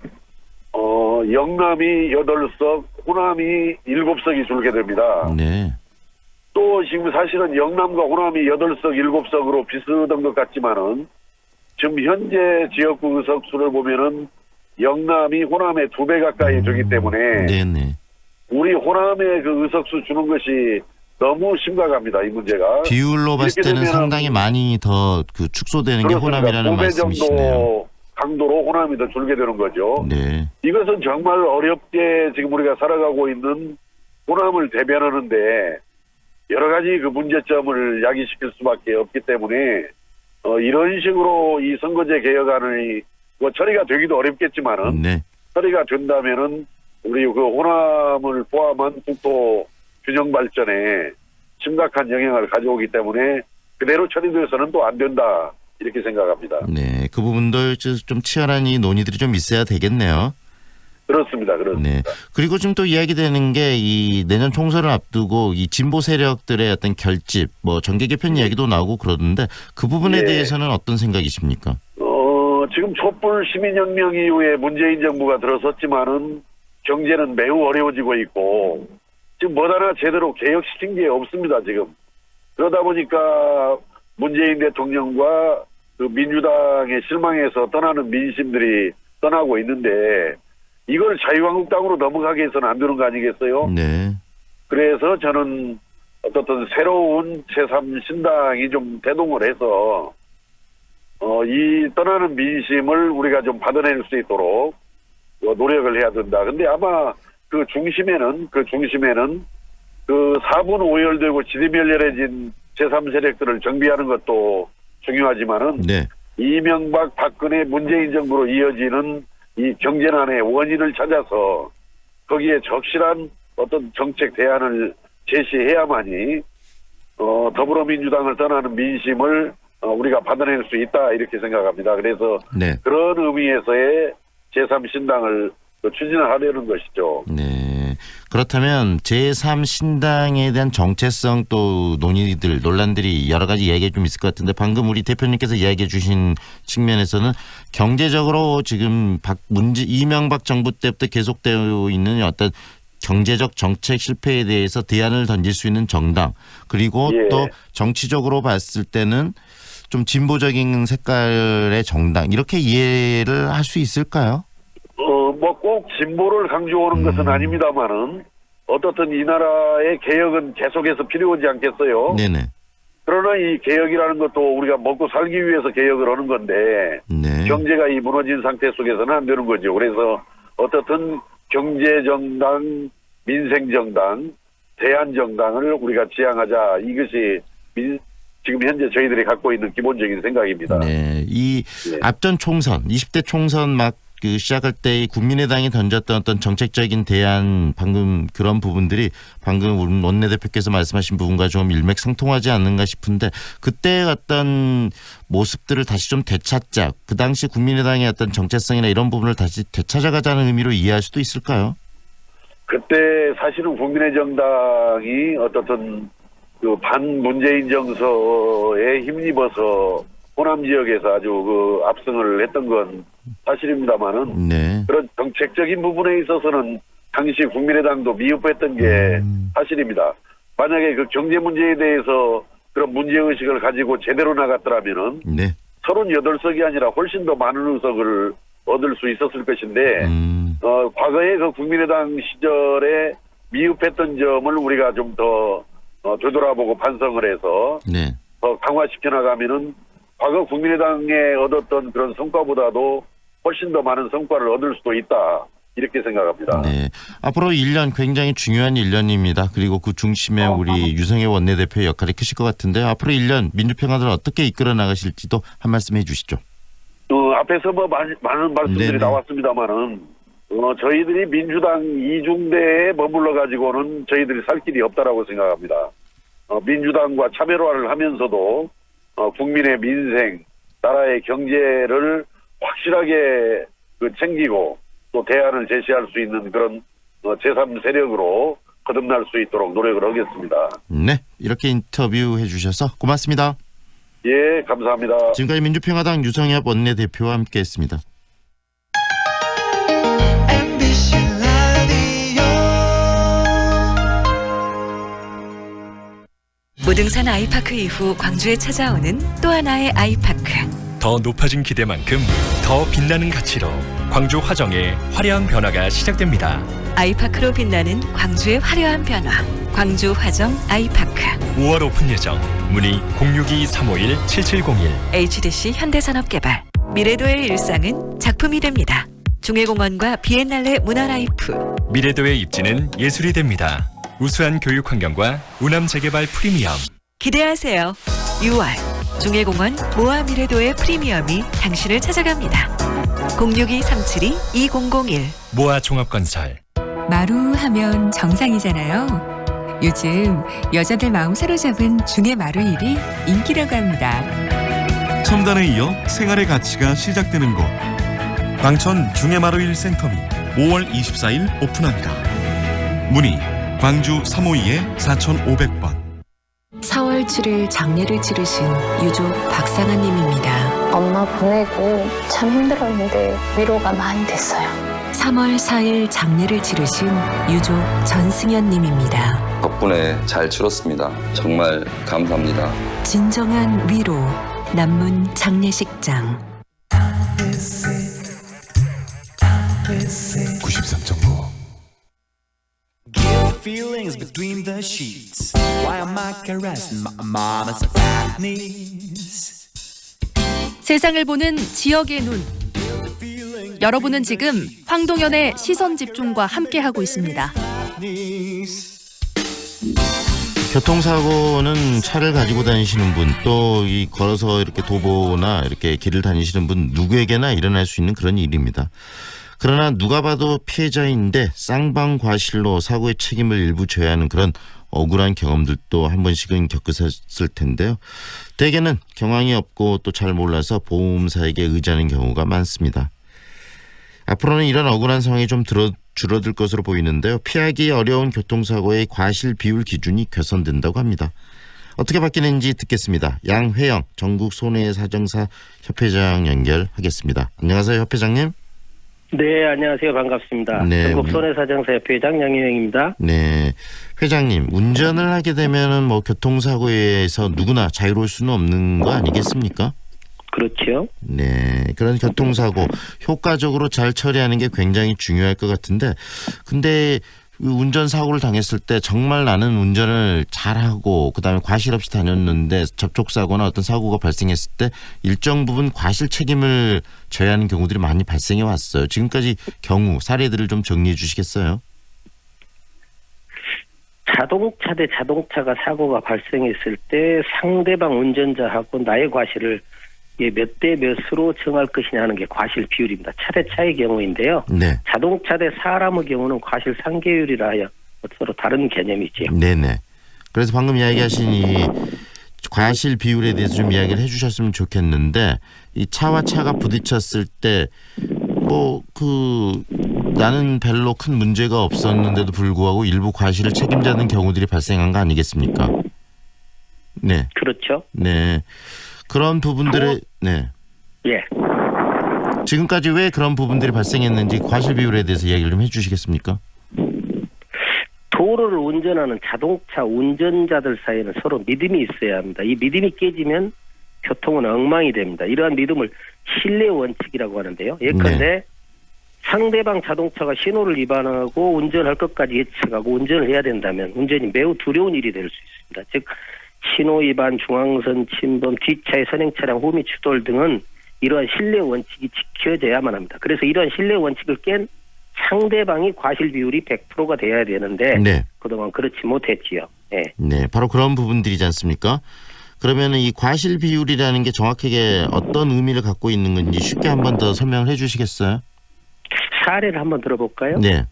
영남이 8석, 호남이 7석이 줄게 됩니다. 네. 또 지금 사실은 영남과 호남이 8석, 7석으로 비슷한 것 같지만은 지금 현재 지역구 의석 수를 보면은 영남이 호남의 2배 가까이 되기 때문에 네네. 우리 호남의 그 의석수 주는 것이 너무 심각합니다. 이 문제가. 비율로 봤을 때는 상당히 많이 더 그 축소되는 게 호남이라는 5배 말씀이시네요. 정도 강도로 호남이 더 줄게 되는 거죠. 네. 이것은 정말 어렵게 지금 우리가 살아가고 있는 호남을 대변하는데 여러 가지 그 문제점을 야기시킬 수밖에 없기 때문에 이런 식으로 이 선거제 개혁안이 뭐 처리가 되기도 어렵겠지만은 네. 처리가 된다면은 우리 그 호남을 포함한 국토 균형 발전에 심각한 영향을 가져오기 때문에 그대로 처리돼서는 또 안 된다 이렇게 생각합니다. 네. 그 부분도 좀 치열한 이 논의들이 좀 있어야 되겠네요. 그렇습니다. 네. 그리고 좀 또 이야기되는 게 이 내년 총선을 앞두고 이 진보 세력들의 어떤 결집, 뭐 정계 개편 이야기도 나오고 그러는데 그 부분에 예. 대해서는 어떤 생각이십니까? 지금 촛불 시민혁명 이후에 문재인 정부가 들어섰지만은 경제는 매우 어려워지고 있고 지금 뭐 하나 제대로 개혁시킨 게 없습니다. 지금 그러다 보니까 문재인 대통령과 그 민주당에 실망해서 떠나는 민심들이 떠나고 있는데 이걸 자유한국당으로 넘어가게 해서는 안 되는 거 아니겠어요? 네. 그래서 저는 어떤 새로운 제3신당이 좀 대동을 해서 이 떠나는 민심을 우리가 좀 받아낼 수 있도록 노력을 해야 된다. 근데 아마 그 중심에는 그 4분 오열되고 지리멸렬해진 제3세력들을 정비하는 것도 중요하지만은 네. 이명박, 박근혜, 문재인 정부로 이어지는 이 경제난의 원인을 찾아서 거기에 적실한 어떤 정책 대안을 제시해야만이 더불어민주당을 떠나는 민심을 우리가 받아낼 수 있다 이렇게 생각합니다. 그래서 네. 그런 의미에서의 제3신당을 추진을 하려는 것이죠. 네. 그렇다면 제3신당에 대한 정체성 또 논란들이 여러 가지 이야기가 좀 있을 것 같은데 방금 우리 대표님께서 이야기해 주신 측면에서는 경제적으로 지금 이명박 정부 때부터 계속되어 있는 어떤 경제적 정책 실패에 대해서 대안을 던질 수 있는 정당 그리고 예. 또 정치적으로 봤을 때는 좀 진보적인 색깔의 정당 이렇게 이해를 할 수 있을까요? 뭐 꼭 진보를 강조하는 것은 아닙니다만은 어떻든 이 나라의 개혁은 계속해서 필요하지 않겠어요? 네네. 그러나 이 개혁이라는 것도 우리가 먹고 살기 위해서 개혁을 하는 건데 네. 경제가 이 무너진 상태 속에서는 안 되는 거죠. 그래서 어떻든 경제정당, 민생정당, 대안정당을 우리가 지향하자. 이것이 지금 현재 저희들이 갖고 있는 기본적인 생각입니다. 네. 이 앞전 총선, 20대 총선 막 그 시작할 때 국민의당이 던졌던 어떤 정책적인 대안 방금 그런 부분들이 방금 우리 원내대표께서 말씀하신 부분과 좀 일맥상통하지 않는가 싶은데 그때의 어떤 모습들을 다시 좀 되찾자. 그 당시 국민의당의 어떤 정체성이나 이런 부분을 다시 되찾아가자는 의미로 이해할 수도 있을까요? 그때 사실은 국민의 정당이 어떻든 그 반문재인 정서에 힘입어서 호남 지역에서 아주 그 압승을 했던 건 사실입니다만은 네. 그런 정책적인 부분에 있어서는 당시 국민의당도 미흡했던 게 사실입니다. 만약에 그 경제 문제에 대해서 그런 문제의식을 가지고 제대로 나갔더라면은 네. 38석이 아니라 훨씬 더 많은 의석을 얻을 수 있었을 것인데 과거에 그 국민의당 시절에 미흡했던 점을 우리가 좀 더 되돌아보고 반성을 해서 네. 더 강화시켜 나가면은 과거 국민의당에 얻었던 그런 성과보다도 훨씬 더 많은 성과를 얻을 수도 있다. 이렇게 생각합니다. 네. 앞으로 1년 굉장히 중요한 1년입니다. 그리고 그 중심에 우리 유성애 원내대표의 역할이 크실 것 같은데 앞으로 1년 민주평화를 어떻게 이끌어 나가실지도 한 말씀 해 주시죠. 앞에서 뭐 많은 말씀들이 네네. 나왔습니다만은 저희들이 민주당 이중대에 머물러 가지고는 저희들이 살 길이 없다라고 생각합니다. 민주당과 차별화를 하면서도 국민의 민생, 나라의 경제를 확실하게 챙기고 또 대안을 제시할 수 있는 그런 제3세력으로 거듭날 수 있도록 노력을 하겠습니다. 네, 이렇게 인터뷰해 주셔서 고맙습니다. 예, 감사합니다. 지금까지 민주평화당 유성엽 원내대표와 함께했습니다. 무등산 아이파크 이후 광주에 찾아오는 또 하나의 아이파크. 더 높아진 기대만큼 더 빛나는 가치로 광주 화정의 화려한 변화가 시작됩니다. 아이파크로 빛나는 광주의 화려한 변화. 광주 화정 아이파크. 5월 오픈 예정. 문의 062-351-7701. HDC 현대산업개발. 미래도의 일상은 작품이 됩니다. 중해공원과 비엔날레 문화라이프. 미래도의 입지는 예술이 됩니다. 우수한 교육 환경과 우남 재개발 프리미엄. 기대하세요. 6월 중해공원 모아 미래도의 프리미엄이 당신을 찾아갑니다. 062-372-2001. 모아 종합건설. 마루하면 정상이잖아요. 요즘 여자들 마음 사로잡은 중해 마루일이 인기라고 합니다. 첨단에 이어 생활의 가치가 시작되는 곳. 광천 중해마루일 센터미 5월 24일 오픈합니다. 문의 광주 352-4500번. 4월 7일 장례를 치르신 유족 박상아님입니다. 엄마 보내고 참 힘들었는데 위로가 많이 됐어요. 3월 4일 장례를 치르신 유족 전승현님입니다. 덕분에 잘 치렀습니다. 정말 감사합니다. 진정한 위로 남문 장례식장. 93.9 Feelings between the sheets. Why am I caressing my mama's fat knees? 세상을 보는 지역의 눈. 여러분은 지금 황동현의 시선 집중과 함께하고 있습니다. 교통사고는 차를 가지고 다니시는 분, 또 이 걸어서 이렇게 도보나 이렇게 길을 다니시는 분 누구에게나 일어날 수 있는 그런 일입니다. 그러나 누가 봐도 피해자인데 쌍방과실로 사고의 책임을 일부 져야 하는 그런 억울한 경험들도 한 번씩은 겪으셨을 텐데요. 대개는 경황이 없고 또 잘 몰라서 보험사에게 의지하는 경우가 많습니다. 앞으로는 이런 억울한 상황이 좀 줄어들 것으로 보이는데요. 피하기 어려운 교통사고의 과실 비율 기준이 개선된다고 합니다. 어떻게 바뀌는지 듣겠습니다. 양회영 전국 손해사정사 협회장 연결하겠습니다. 안녕하세요, 협회장님. 네, 안녕하세요. 반갑습니다. 네, 전국 손해사정사 협회장 양혜영입니다. 네, 회장님, 운전을 하게 되면은 뭐 교통사고에서 누구나 자유로울 수는 없는 거 아니겠습니까? 그렇죠. 네, 그런 교통사고 효과적으로 잘 처리하는 게 굉장히 중요할 것 같은데, 근데 운전사고를 당했을 때 정말 나는 운전을 잘하고 그다음에 과실 없이 다녔는데 접촉사고나 어떤 사고가 발생했을 때 일정 부분 과실 책임을 져야 하는 경우들이 많이 발생해 왔어요. 지금까지 경우 사례들을 좀 정리해 주시겠어요? 자동차 대 자동차가 사고가 발생했을 때 상대방 운전자하고 나의 과실을 몇 대 몇으로 정할 것이냐 하는 게 과실 비율입니다. 차 대 차의 경우인데요. 네. 자동차 대 사람의 경우는 과실 상계율이라 하여 서로 다른 개념이죠. 네네. 그래서 방금 이야기하신 이 과실 비율에 대해서 좀 이야기를 해주셨으면 좋겠는데, 이 차와 차가 부딪혔을 때 나는 별로 큰 문제가 없었는데도 불구하고 일부 과실을 책임지는 경우들이 발생한 거 아니겠습니까? 네. 그렇죠. 네. 그런 부분들의 네. 예. 지금까지 왜 그런 부분들이 발생했는지 과실 비율에 대해서 이야기를 좀 해주시겠습니까? 도로를 운전하는 자동차 운전자들 사이에는 서로 믿음이 있어야 합니다. 이 믿음이 깨지면 교통은 엉망이 됩니다. 이러한 믿음을 신뢰 원칙이라고 하는데요. 예컨대 상대방 자동차가 신호를 위반하고 운전할 것까지 예측하고 운전을 해야 된다면 운전이 매우 두려운 일이 될 수 있습니다. 즉 신호 위반, 중앙선 침범, 뒷차의 선행 차량 후미 추돌 등은 이러한 신뢰 원칙이 지켜져야만 합니다. 그래서 이러한 신뢰 원칙을 깬 상대방이 과실 비율이 100%가 돼야 되는데 네. 그동안 그렇지 못했지요. 네. 네, 바로 그런 부분들이지 않습니까? 그러면 이 과실 비율이라는 게 정확하게 어떤 의미를 갖고 있는 건지 쉽게 한 번 더 설명을 해주시겠어요? 사례를 한번 들어볼까요? 네.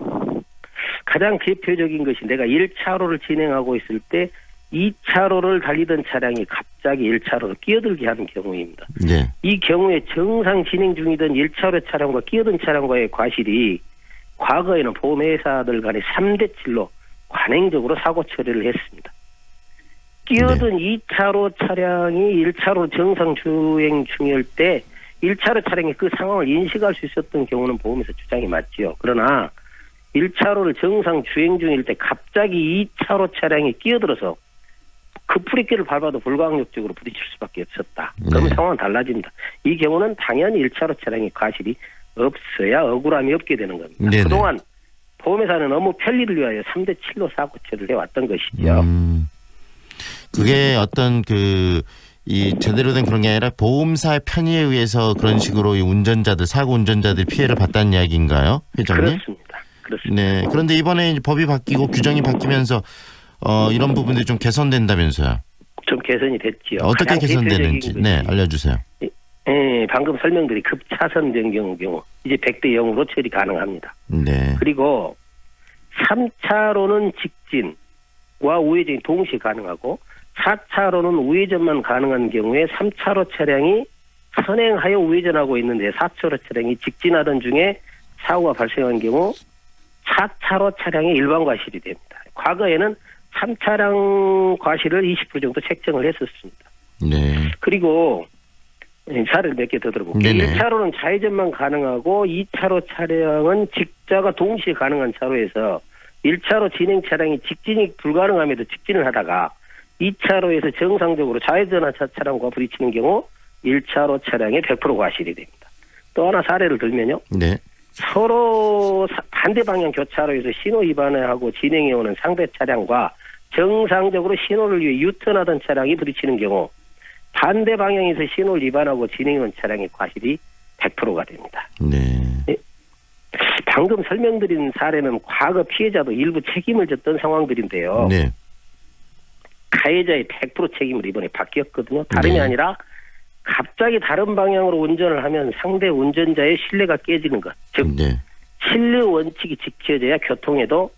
가장 대표적인 것이 내가 1차로를 진행하고 있을 때 2차로를 달리던 차량이 갑자기 1차로로 끼어들게 하는 경우입니다. 네. 이 경우에 정상 진행 중이던 1차로 차량과 끼어든 차량과의 과실이 과거에는 보험회사들 간에 3대 7로 관행적으로 사고 처리를 했습니다. 끼어든 2차로 차량이 1차로 정상 주행 중일 때 1차로 차량이 그 상황을 인식할 수 있었던 경우는 보험회사 주장이 맞지요. 그러나 1차로를 정상 주행 중일 때 갑자기 2차로 차량이 끼어들어서 급브레이크를 밟아도 불가항력적으로 부딪힐 수밖에 없었다. 그러면 상황은 달라집니다. 이 경우는 당연히 1차로 차량의 과실이 없어야 억울함이 없게 되는 겁니다. 네네. 그동안 보험회사는 업무 편리를 위하여 3대 7로 사고 처리를 해왔던 것이죠. 그게 어떤 이 제대로 된 그런 게 아니라 보험사의 편의에 의해서 그런 식으로 이 운전자들, 사고 운전자들이 피해를 봤다는 이야기인가요, 회장님? 그렇습니다. 네. 그런데 이번에 법이 바뀌고 규정이 바뀌면서 이런 부분들이 좀 개선된다면서요? 좀 개선이 됐지요. 어떻게 개선되는지 알려주세요. 네, 방금 설명드린 급차선 변경의 경우 이제 100대 0으로 처리 가능합니다. 네. 그리고 3차로는 직진과 우회전이 동시에 가능하고 4차로는 우회전만 가능한 경우에 3차로 차량이 선행하여 우회전하고 있는데 4차로 차량이 직진하던 중에 사고가 발생한 경우 4차로 차량이 일반 과실이 됩니다. 과거에는 3차량 과실을 20% 정도 책정을 했었습니다. 네. 그리고 사례를 몇 개 더 들어볼게요. 네네. 1차로는 좌회전만 가능하고 2차로 차량은 직자가 동시에 가능한 차로에서 1차로 진행 차량이 직진이 불가능함에도 직진을 하다가 2차로에서 정상적으로 좌회전한 차량과 부딪히는 경우 1차로 차량의 100% 과실이 됩니다. 또 하나 사례를 들면요. 네. 서로 반대 방향 교차로에서 신호 위반을 하고 진행해오는 상대 차량과 정상적으로 신호를 위해 유턴하던 차량이 부딪히는 경우 반대 방향에서 신호를 위반하고 진행해온 차량의 과실이 100%가 됩니다. 네. 방금 설명드린 사례는 과거 피해자도 일부 책임을 졌던 상황들인데요. 네. 가해자의 100% 책임을 이번에 바뀌었거든요. 다름이 아니라 갑자기 다른 방향으로 운전을 하면 상대 운전자의 신뢰가 깨지는 것. 즉 신뢰 원칙이 지켜져야 교통에도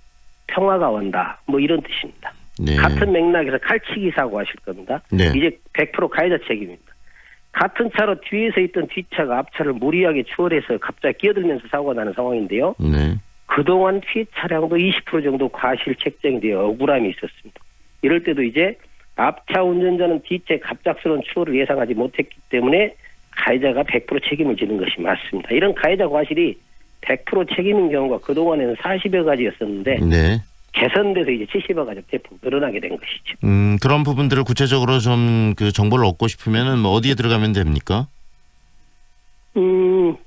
평화가 온다. 뭐 이런 뜻입니다. 네. 같은 맥락에서 칼치기 사고 하실 겁니다. 네. 이제 100% 가해자 책임입니다. 같은 차로 뒤에서 있던 뒷차가 앞차를 무리하게 추월해서 갑자기 끼어들면서 사고가 나는 상황인데요. 네. 그동안 피해 차량도 20% 정도 과실 책정이 되어 억울함이 있었습니다. 이럴 때도 이제 앞차 운전자는 뒤째 갑작스러운 추월을 예상하지 못했기 때문에 가해자가 100% 책임을 지는 것이 맞습니다. 이런 가해자 과실이 100% 책임인 경우가 그동안에는 40여 가지였었는데 네. 개선돼서 이제 70여 가지 대폭 늘어나게 된 것이죠. 그런 부분들을 구체적으로 좀 정보를 얻고 싶으면은 뭐 어디에 들어가면 됩니까?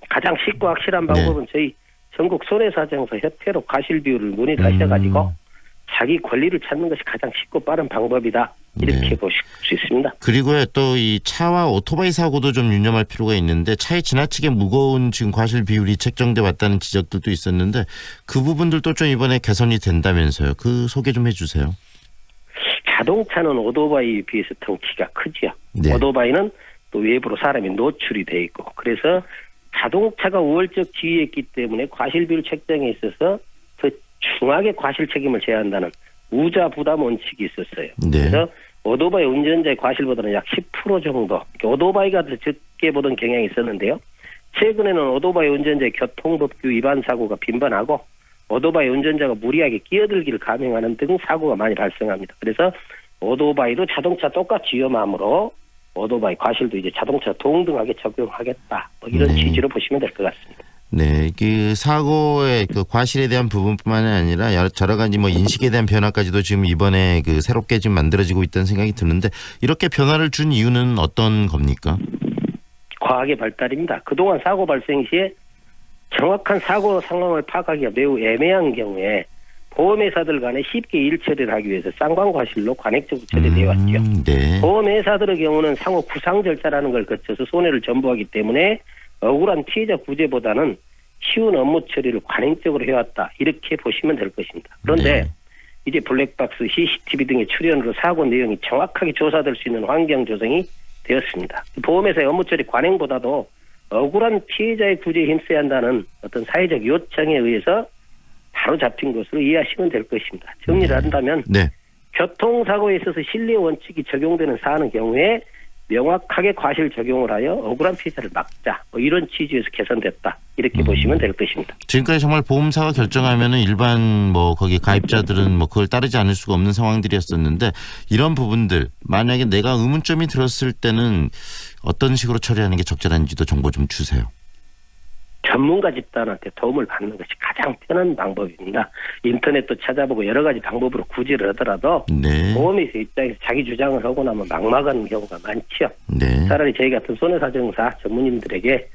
가장 쉽고 확실한 방법은 저희 전국 손해사정서 협회로 과실 비율을 문의하셔가지고 자기 권리를 찾는 것이 가장 쉽고 빠른 방법이다. 이렇게 보실 수 있습니다. 그리고요 또 이 차와 오토바이 사고도 좀 유념할 필요가 있는데 차에 지나치게 무거운 지금 과실 비율이 책정돼 왔다는 지적들도 있었는데 그 부분들도 좀 이번에 개선이 된다면서요. 그 소개 좀 해주세요. 자동차는 오토바이에 비해서 덩치가 크지요. 네. 오토바이는 또 외부로 사람이 노출이 돼 있고 그래서 자동차가 우월적 지위했기 때문에 과실 비율 책정에 있어서 더 중하게 과실 책임을 져야 한다는 우자 부담 원칙이 있었어요. 네. 그래서 오토바이 운전자의 과실보다는 약 10% 정도 오토바이가 더 적게 보던 경향이 있었는데요. 최근에는 오토바이 운전자의 교통법규 위반 사고가 빈번하고 오토바이 운전자가 무리하게 끼어들기를 감행하는 등 사고가 많이 발생합니다. 그래서 오토바이도 자동차 똑같이 위험하므로 오토바이 과실도 이제 자동차 동등하게 적용하겠다. 뭐 이런 취지로 보시면 될 것 같습니다. 네, 그 사고의 그 과실에 대한 부분뿐만이 아니라 여러 가지 뭐 인식에 대한 변화까지도 지금 이번에 그 새롭게 지금 만들어지고 있다는 생각이 드는데 이렇게 변화를 준 이유는 어떤 겁니까? 과학의 발달입니다. 그동안 사고 발생 시에 정확한 사고 상황을 파악하기가 매우 애매한 경우에 보험회사들 간에 쉽게 일 처리를 하기 위해서 쌍방과실로 관행적으로 처리되어 왔죠. 네. 보험회사들의 경우는 상호 구상 절차라는 걸 거쳐서 손해를 전부하기 때문에 억울한 피해자 구제보다는 쉬운 업무 처리를 관행적으로 해왔다. 이렇게 보시면 될 것입니다. 그런데 이제 블랙박스, CCTV 등의 출연으로 사고 내용이 정확하게 조사될 수 있는 환경 조성이 되었습니다. 보험회사의 업무 처리 관행보다도 억울한 피해자의 구제에 힘써야 한다는 어떤 사회적 요청에 의해서 바로 잡힌 것으로 이해하시면 될 것입니다. 정리를 한다면 교통사고에 있어서 신뢰 원칙이 적용되는 사안의 경우에 명확하게 과실 적용을 하여 억울한 피해자를 막자 뭐 이런 취지에서 개선됐다 이렇게 보시면 될 것입니다. 지금까지 정말 보험사가 결정하면은 일반 뭐 거기 가입자들은 뭐 그걸 따르지 않을 수가 없는 상황들이었었는데 이런 부분들 만약에 내가 의문점이 들었을 때는 어떤 식으로 처리하는 게 적절한지도 정보 좀 주세요. 전문가 집단한테 도움을 받는 것이 가장 편한 방법입니다. 인터넷도 찾아보고 여러 가지 방법으로 구제를 하더라도 네. 보험회사 입장에서 자기 주장을 하고 나면 막막한 경우가 많지요. 네. 차라리 저희 같은 손해사정사 전문인들에게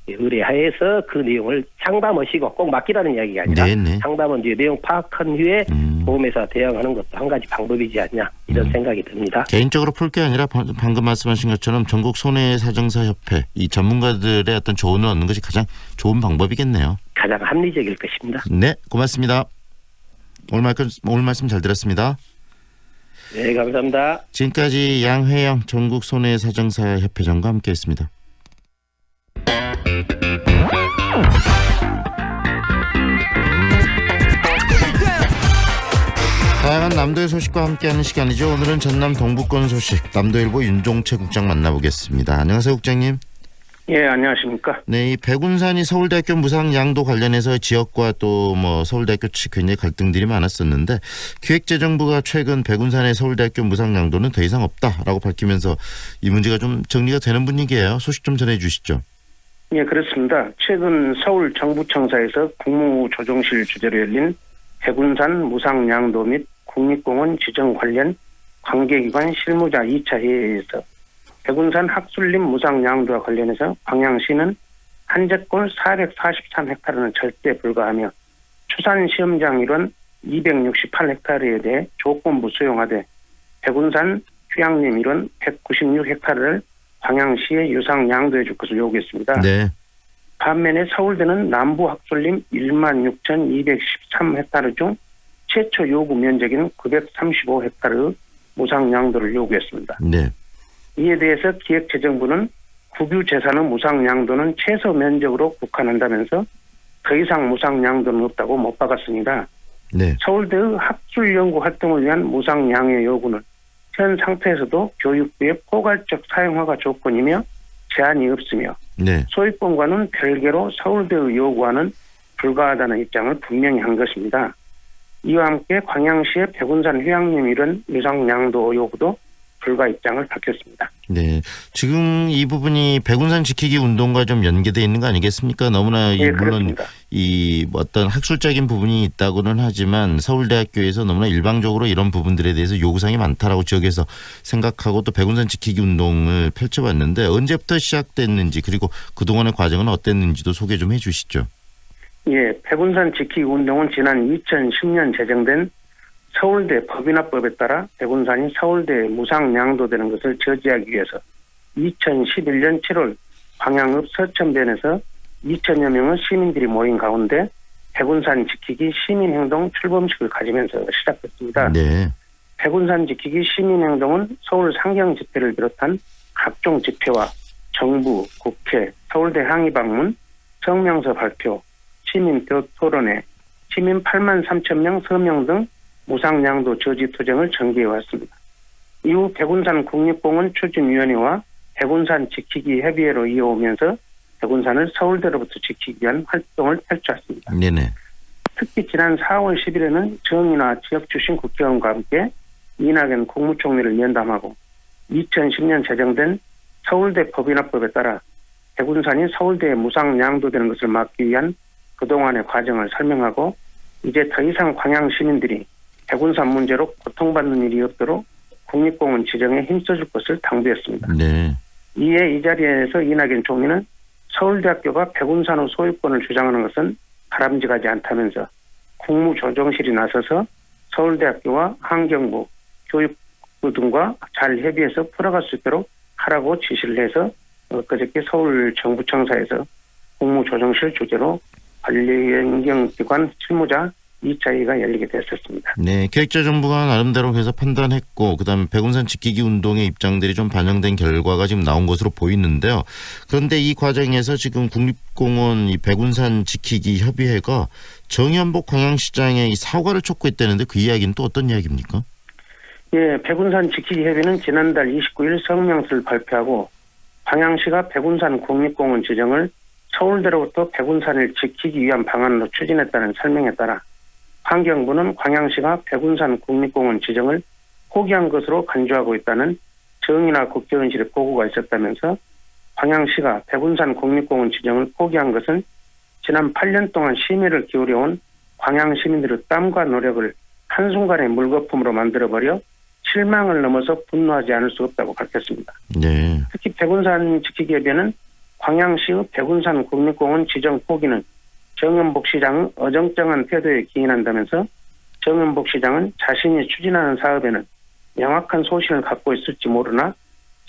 의뢰하여서 그 내용을 상담하시고 꼭 맡기라는 이야기가 아니라 네네. 상담은 뒤에 내용 파악한 후에 보험회사 대응하는 것도 한 가지 방법이지 않냐 이런 생각이 듭니다. 개인적으로 풀 게 아니라 방금 말씀하신 것처럼 전국 손해사정사협회 이 전문가들의 어떤 조언을 얻는 것이 가장 좋은 방법이겠네요. 가장 합리적일 것입니다. 네, 고맙습니다. 오늘 말씀 잘 들었습니다. 네, 감사합니다. 지금까지 양회영 전국 손해사정사협회장과 함께했습니다. 다양한 남도의 소식과 함께하는 시간이죠. 오늘은 전남 동부권 소식 남도일보 윤종채 국장 만나보겠습니다. 안녕하세요, 국장님. 예, 안녕하십니까. 네, 이 백운산이 서울대학교 무상양도 관련해서 지역과 또 뭐 서울대학교 측 굉장히 갈등들이 많았었는데 기획재정부가 최근 백운산의 서울대학교 무상양도는 더 이상 없다라고 밝히면서 이 문제가 좀 정리가 되는 분위기예요. 소식 좀 전해주시죠. 예, 그렇습니다. 최근 서울 정부청사에서 국무조정실 주재로 열린 백운산 무상양도 및 국립공원 지정 관련 관계기관 실무자 2차 회의에서 백운산 학술림 무상양도와 관련해서 광양시는 한제골 443헥타르는 절대 불가하며 추산시험장 일원 268헥타르에 대해 조건부 수용하되 백운산 휴양림 일원 196헥타르를 광양시에 유상 양도해 줄 것을 요구했습니다. 네. 반면에 서울대는 남부 학술림 16,213헥타르 중 최초 요구 면적인 935헥타르의 무상 양도를 요구했습니다. 네. 이에 대해서 기획재정부는 국유 재산의 무상 양도는 최소 면적으로 국한한다면서 더 이상 무상 양도는 없다고 못 박았습니다. 네. 서울대의 학술 연구 활동을 위한 무상 양의 요구는 현 상태에서도 교육부의 포괄적 사용화가 조건이며 제한이 없으며 네. 소유권과는 별개로 서울대의 요구와는 불가하다는 입장을 분명히 한 것입니다. 이와 함께 광양시의 백운산 휴양림 이런 무상양도 요구도 불가 입장을 밝혔습니다. 네, 지금 이 부분이 백운산 지키기 운동과 좀 연계되어 있는 거 아니겠습니까? 너무나 네, 물론 그렇습니다. 이 어떤 학술적인 부분이 있다고는 하지만 서울대학교에서 너무나 일방적으로 이런 부분들에 대해서 요구사항이 많다라고 지역에서 생각하고 또 백운산 지키기 운동을 펼쳐봤는데 언제부터 시작됐는지 그리고 그동안의 과정은 어땠는지도 소개 좀 해주시죠. 예, 백운산 지키기 운동은 지난 2010년 제정된 서울대 법인화법에 따라 백운산이 서울대에 무상양도되는 것을 저지하기 위해서 2011년 7월 광양읍 서천변에서 2천여 명의 시민들이 모인 가운데 백운산 지키기 시민행동 출범식을 가지면서 시작됐습니다. 네. 백운산 지키기 시민행동은 서울 상경 집회를 비롯한 각종 집회와 정부, 국회, 서울대 항의 방문, 성명서 발표, 시민 토론회, 시민 8만 3천 명 서명 등 무상양도 저지 투쟁을 전개해왔습니다. 이후 백운산 국립공원 추진위원회와 백운산 지키기 협의회로 이어오면서 백운산을 서울대로부터 지키기 위한 활동을 펼쳐왔습니다. 네네. 특히 지난 4월 10일에는 정의나 지역 출신 국회의원과 함께 이낙연 국무총리를 면담하고 2010년 제정된 서울대 법인화법에 따라 백운산이 서울대에 무상양도되는 것을 막기 위한 그동안의 과정을 설명하고 이제 더 이상 광양 시민들이 백운산 문제로 고통받는 일이 없도록 국립공원 지정에 힘써줄 것을 당부했습니다. 네. 이에 이 자리에서 이낙연 총리는 서울대학교가 백운산의 소유권을 주장하는 것은 바람직하지 않다면서 국무조정실이 나서서 서울대학교와 환경부, 교육부 등과 잘 협의해서 풀어갈 수 있도록 하라고 지시를 해서 그저께 서울 정부청사에서 국무조정실 주재로 관리행정기관 실무자 2차 회의가 열리게 됐었습니다. 네, 기획재정부가 나름대로 해서 판단했고 그다음에 백운산 지키기 운동의 입장들이 좀 반영된 결과가 지금 나온 것으로 보이는데요. 그런데 이 과정에서 지금 국립공원 이 백운산 지키기 협의회가 정현복 광양시장의 이 사과를 촉구했다는데 그 이야기는 또 어떤 이야기입니까? 예, 백운산 지키기 협의회는 지난달 29일 성명서를 발표하고 광양시가 백운산 국립공원 지정을 서울대로부터 백운산을 지키기 위한 방안으로 추진했다는 설명에 따라 환경부는 광양시가 백운산 국립공원 지정을 포기한 것으로 간주하고 있다는 정의나 국회의원실의 보고가 있었다면서 광양시가 백운산 국립공원 지정을 포기한 것은 지난 8년 동안 심의를 기울여온 광양 시민들의 땀과 노력을 한순간에 물거품으로 만들어버려 실망을 넘어서 분노하지 않을 수 없다고 밝혔습니다. 네. 특히 백운산 지키기 협의회는 광양시의 백운산 국립공원 지정 포기는 정연복 시장의 어정쩡한 태도에 기인한다면서 정연복 시장은 자신이 추진하는 사업에는 명확한 소신을 갖고 있을지 모르나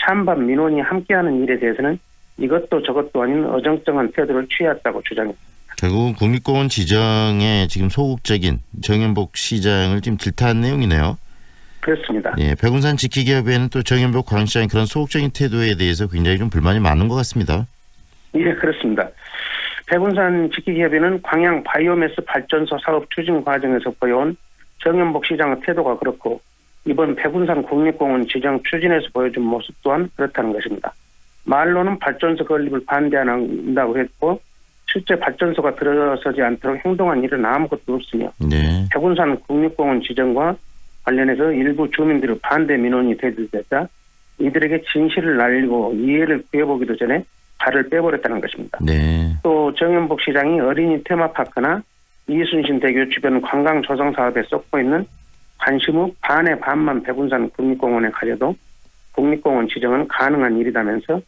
찬반 민원이 함께하는 일에 대해서는 이것도 저것도 아닌 어정쩡한 태도를 취했다고 주장했습니다. 결국 국립공원 지정에 지금 소극적인 정연복 시장을 지금 질타한 내용이네요. 그렇습니다. 예, 백운산 지키기 협의회는 또 정연복 광시장의 그런 소극적인 태도에 대해서 굉장히 좀 불만이 많은 것 같습니다. 예, 그렇습니다. 백운산 지키기 협의회는 광양 바이오매스 발전소 사업 추진 과정에서 보여온 정연복 시장의 태도가 그렇고 이번 백운산 국립공원 지정 추진에서 보여준 모습 또한 그렇다는 것입니다. 말로는 발전소 건립을 반대한다고 했고 실제 발전소가 들어서지 않도록 행동한 일은 아무것도 없으며 네. 백운산 국립공원 지정과 관련해서 일부 주민들의 반대 민원이 대두되자 이들에게 진실을 알리고 이해를 구해보기도 전에 발을 빼버렸다는 것입니다. 네. 또 정연복 시장이 어린이 테마파크나 이순신 대교 주변 관광 조성 사업에 쏟고 있는 관심의 반의 반만 백운산 국립공원에 가져도 국립공원 지정은 가능한 일이라면서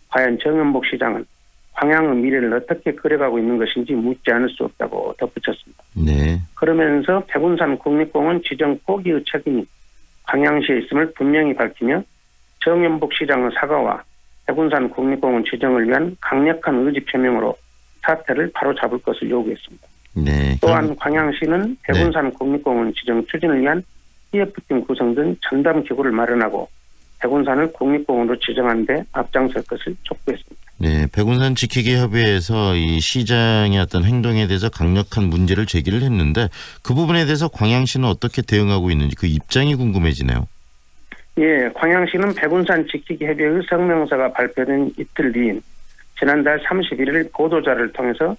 과연 정연복 시장은 광양의 미래를 어떻게 그려가고 있는 것인지 묻지 않을 수 없다고 덧붙였습니다. 네. 그러면서 백운산 국립공원 지정 포기의 책임이 광양시에 있음을 분명히 밝히며 정연복 시장의 사과와 백운산 국립공원 지정을 위한 강력한 의지 표명으로 사태를 바로잡을 것을 요구했습니다. 네. 또한 광양시는 백운산 국립공원 지정 추진을 위한 TF팀 구성된 전담기구를 마련하고 백운산을 국립공원으로 지정하는 데 앞장설 것을 촉구했습니다. 네, 백운산 지키기 협의회에서 이 시장의 어떤 행동에 대해서 강력한 문제를 제기를 했는데 그 부분에 대해서 광양시는 어떻게 대응하고 있는지 그 입장이 궁금해지네요. 예, 광양시는 백운산 지키기 협의회의 성명서가 발표된 이틀 뒤인 지난달 31일 보도자를 통해서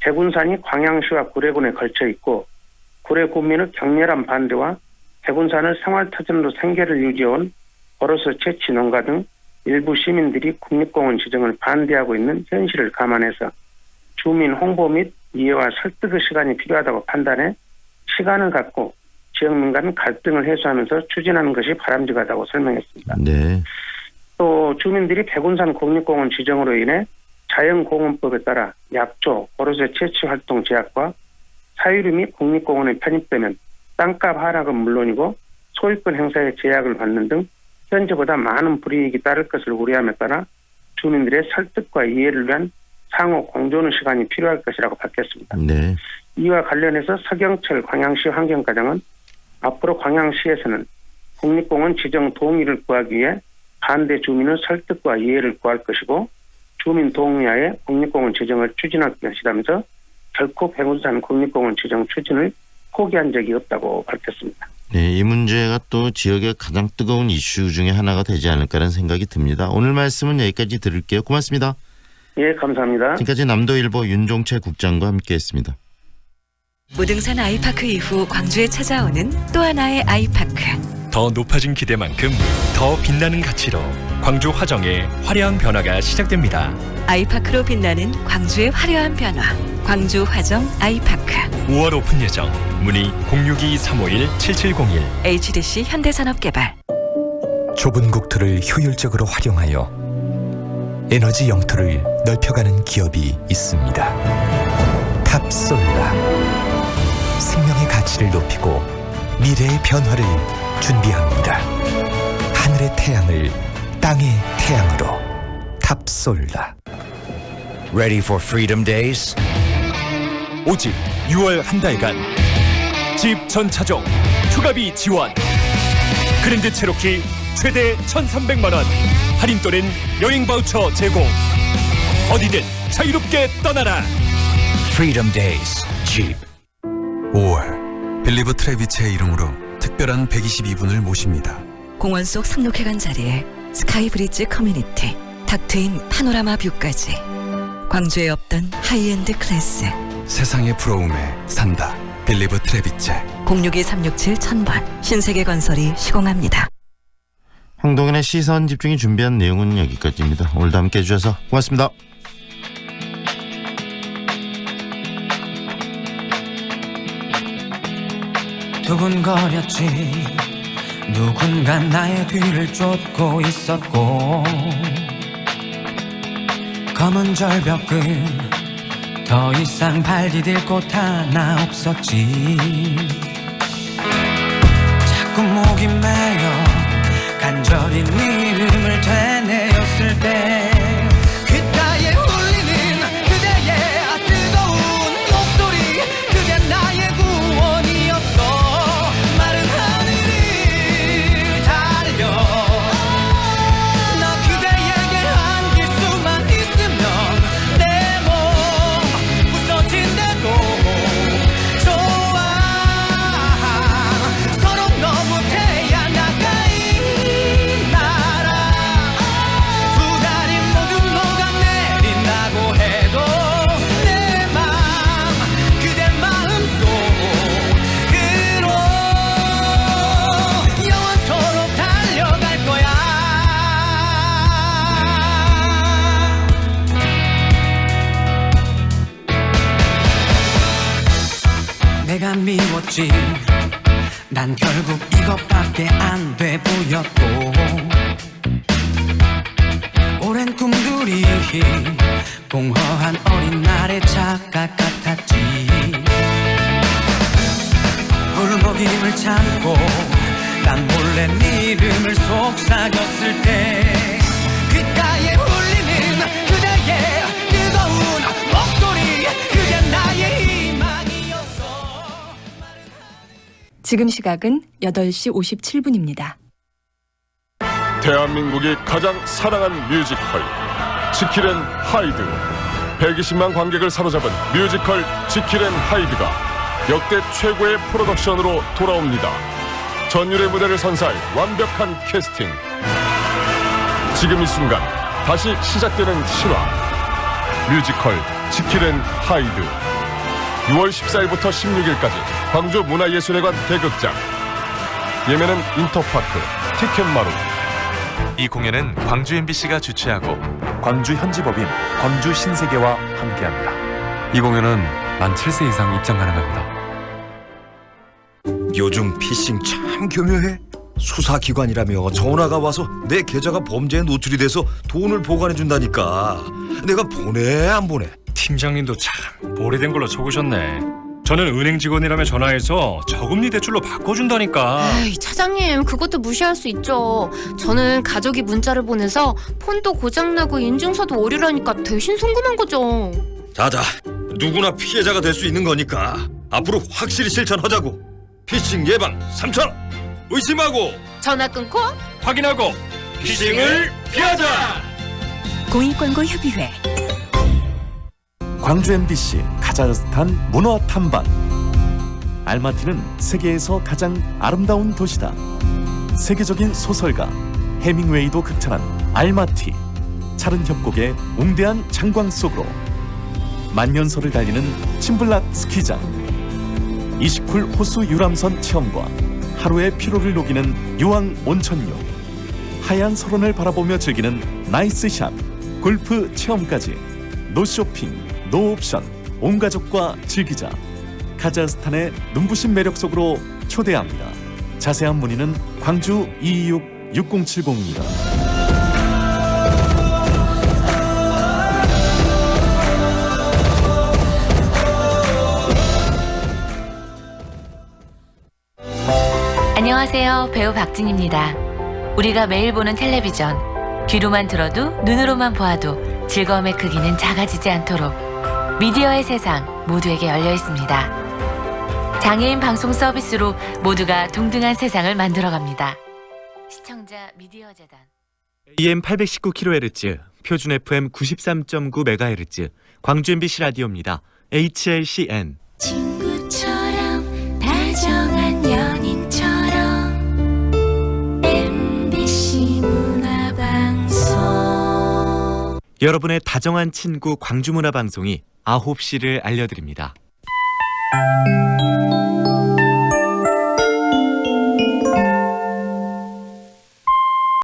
백운산이 광양시와 구례군에 걸쳐 있고 구례 군민의 격렬한 반대와 백운산을 생활터전으로 생계를 유지해온 버러스 채취 농가 등 일부 시민들이 국립공원 지정을 반대하고 있는 현실을 감안해서 주민 홍보 및 이해와 설득의 시간이 필요하다고 판단해 시간을 갖고 지역민 간 갈등을 해소하면서 추진하는 것이 바람직하다고 설명했습니다. 네. 또 주민들이 백운산 국립공원 지정으로 인해 자연공원법에 따라 약초, 버러스 채취 활동 제약과 사유리 및 국립공원에 편입되면 땅값 하락은 물론이고 소유권 행사에 제약을 받는 등 현재보다 많은 불이익이 따를 것을 우려함에 따라 주민들의 설득과 이해를 위한 상호 공존의 시간이 필요할 것이라고 밝혔습니다. 네. 이와 관련해서 서경철 광양시 환경과장은 앞으로 광양시에서는 국립공원 지정 동의를 구하기 위해 반대 주민의 설득과 이해를 구할 것이고 주민 동의하에 국립공원 지정을 추진할 것이라면서 결코 백운산 국립공원 지정 추진을 포기한 적이 없다고 밝혔습니다. 네, 이 문제가 또 지역의 가장 뜨거운 이슈 중에 하나가 되지 않을까라는 생각이 듭니다. 오늘 말씀은 여기까지 들을게요. 고맙습니다. 예, 감사합니다. 지금까지 남도일보 윤종철 국장과 함께했습니다. 무등산 아이파크 이후 광주에 찾아오는 또 하나의 아이파크. 더 높아진 기대만큼 더 빛나는 가치로 광주 화정의 화려한 변화가 시작됩니다. 아이파크로 빛나는 광주의 화려한 변화. 광주 화정 아이파크. 5월 오픈 예정. 문의 062-351-7701. HDC 현대산업개발. 좁은 국토를 효율적으로 활용하여 에너지 영토를 넓혀가는 기업이 있습니다. 탑솔라. 생명의 가치를 높이고 미래의 변화를 준비합니다. 하늘의 태양을 땅의 태양으로. 탑솔라. Ready for Freedom Days? 오직 6월 한 달간 집 전 차종 휴가비 지원. 그랜드 체로키 최대 1,300만 원 할인 또는 여행 바우처 제공. 어디든 자유롭게 떠나라. Freedom Days Jeep. 5월 빌리브 트레비체의 이름으로 특별한 122분을 모십니다. 공원 속 상록회관 자리에 스카이 브릿지 커뮤니티, 닥트인 파노라마 뷰까지. 광주에 없던 하이엔드 클래스. 세상의 부러움에 산다. 빌리브 트레비체. 062-367-1000번 신세계건설이 시공합니다. 황동현의 시선 집중이 준비한 내용은 여기까지입니다. 오늘도 함께 해주셔서 고맙습니다. 두근거렸지. 누군가 나의 뒤를 쫓고 있었고, 검은 절벽은 더 이상 발 디딜 곳 하나 없었지. 자꾸 목이 메여 간절히 네 이름을 되뇌었을 때, 귓가에 울리는 그대의 뜨거운 목소리, 그게 나의 구원이었어. 마른 하늘을 달려 나 그대에게 안길 수만 있으면 내 몸 부서진대도 좋아. 서로 너무 태양나가 내가 미웠지. 난 결국 이것밖에 안 돼 보였고, 오랜 꿈들이 공허한 어린 날의 착각 같았지. 울먹임을 참고 난 몰래 네 이름을 속삭였을 때, 귓가에 울리는 그대의 뜨거운 목소리, 그게 나의 희망이었어. 지금 시각은 8시 57분입니다. 대한민국이 가장 사랑한 뮤지컬 지킬 앤 하이드. 120만 관객을 사로잡은 뮤지컬 지킬 앤 하이드가 역대 최고의 프로덕션으로 돌아옵니다. 전율의 무대를 선사할 완벽한 캐스팅. 지금 이 순간 다시 시작되는 신화 뮤지컬 지킬 앤 하이드. 6월 14일부터 16일까지 광주 문화예술회관 대극장. 예매는 인터파크, 티켓마루. 이 공연은 광주 MBC가 주최하고 광주 현지법인 광주 신세계와 함께합니다. 이 공연은 만 7세 이상 입장 가능합니다. 요즘 피싱 참 교묘해. 수사기관이라며 전화가 와서 내 계좌가 범죄에 노출이 돼서 돈을 보관해준다니까. 내가 보내 안 보내? 팀장님도 참 오래된 걸로 적으셨네. 저는 은행 직원이라며 전화해서 저금리 대출로 바꿔준다니까. 에이, 차장님 그것도 무시할 수 있죠. 저는 가족이 문자를 보내서 폰도 고장나고 인증서도 오류라니까 대신 송금한 거죠. 자자, 누구나 피해자가 될 수 있는 거니까 앞으로 확실히 실천하자고. 피싱 예방 3천 의심하고 전화 끊고 확인하고 피싱을 피하자. 공익광고협의회. 광주 MBC 카자흐스탄 문화 탐방. 알마티는 세계에서 가장 아름다운 도시다. 세계적인 소설가 해밍웨이도 극찬한 알마티. 차른 협곡의 웅대한 장광 속으로 만년설을 달리는 침블랏 스키장, 이시쿨 호수 유람선 체험과 하루의 피로를 녹이는 유황 온천욕, 하얀 설원을 바라보며 즐기는 나이스샷, 골프 체험까지 노쇼핑 노옵션, 온 가족과 즐기자. 카자흐스탄의 눈부신 매력 속으로 초대합니다. 자세한 문의는 광주 226-6070입니다. 안녕하세요. 배우 박진입니다. 우리가 매일 보는 텔레비전, 귀로만 들어도 눈으로만 보아도 즐거움의 크기는 작아지지 않도록 미디어의 세상 모두에게 열려 있습니다. 장애인 방송 서비스로 모두가 동등한 세상을 만들어갑니다. 시청자 미디어 재단. AM 819kHz, 표준 FM 93.9MHz, 광주 MBC 라디오입니다. HLCN. 친구처럼 다정한 연인처럼 여러분의 다정한 친구 광주문화방송이 9시를 알려드립니다.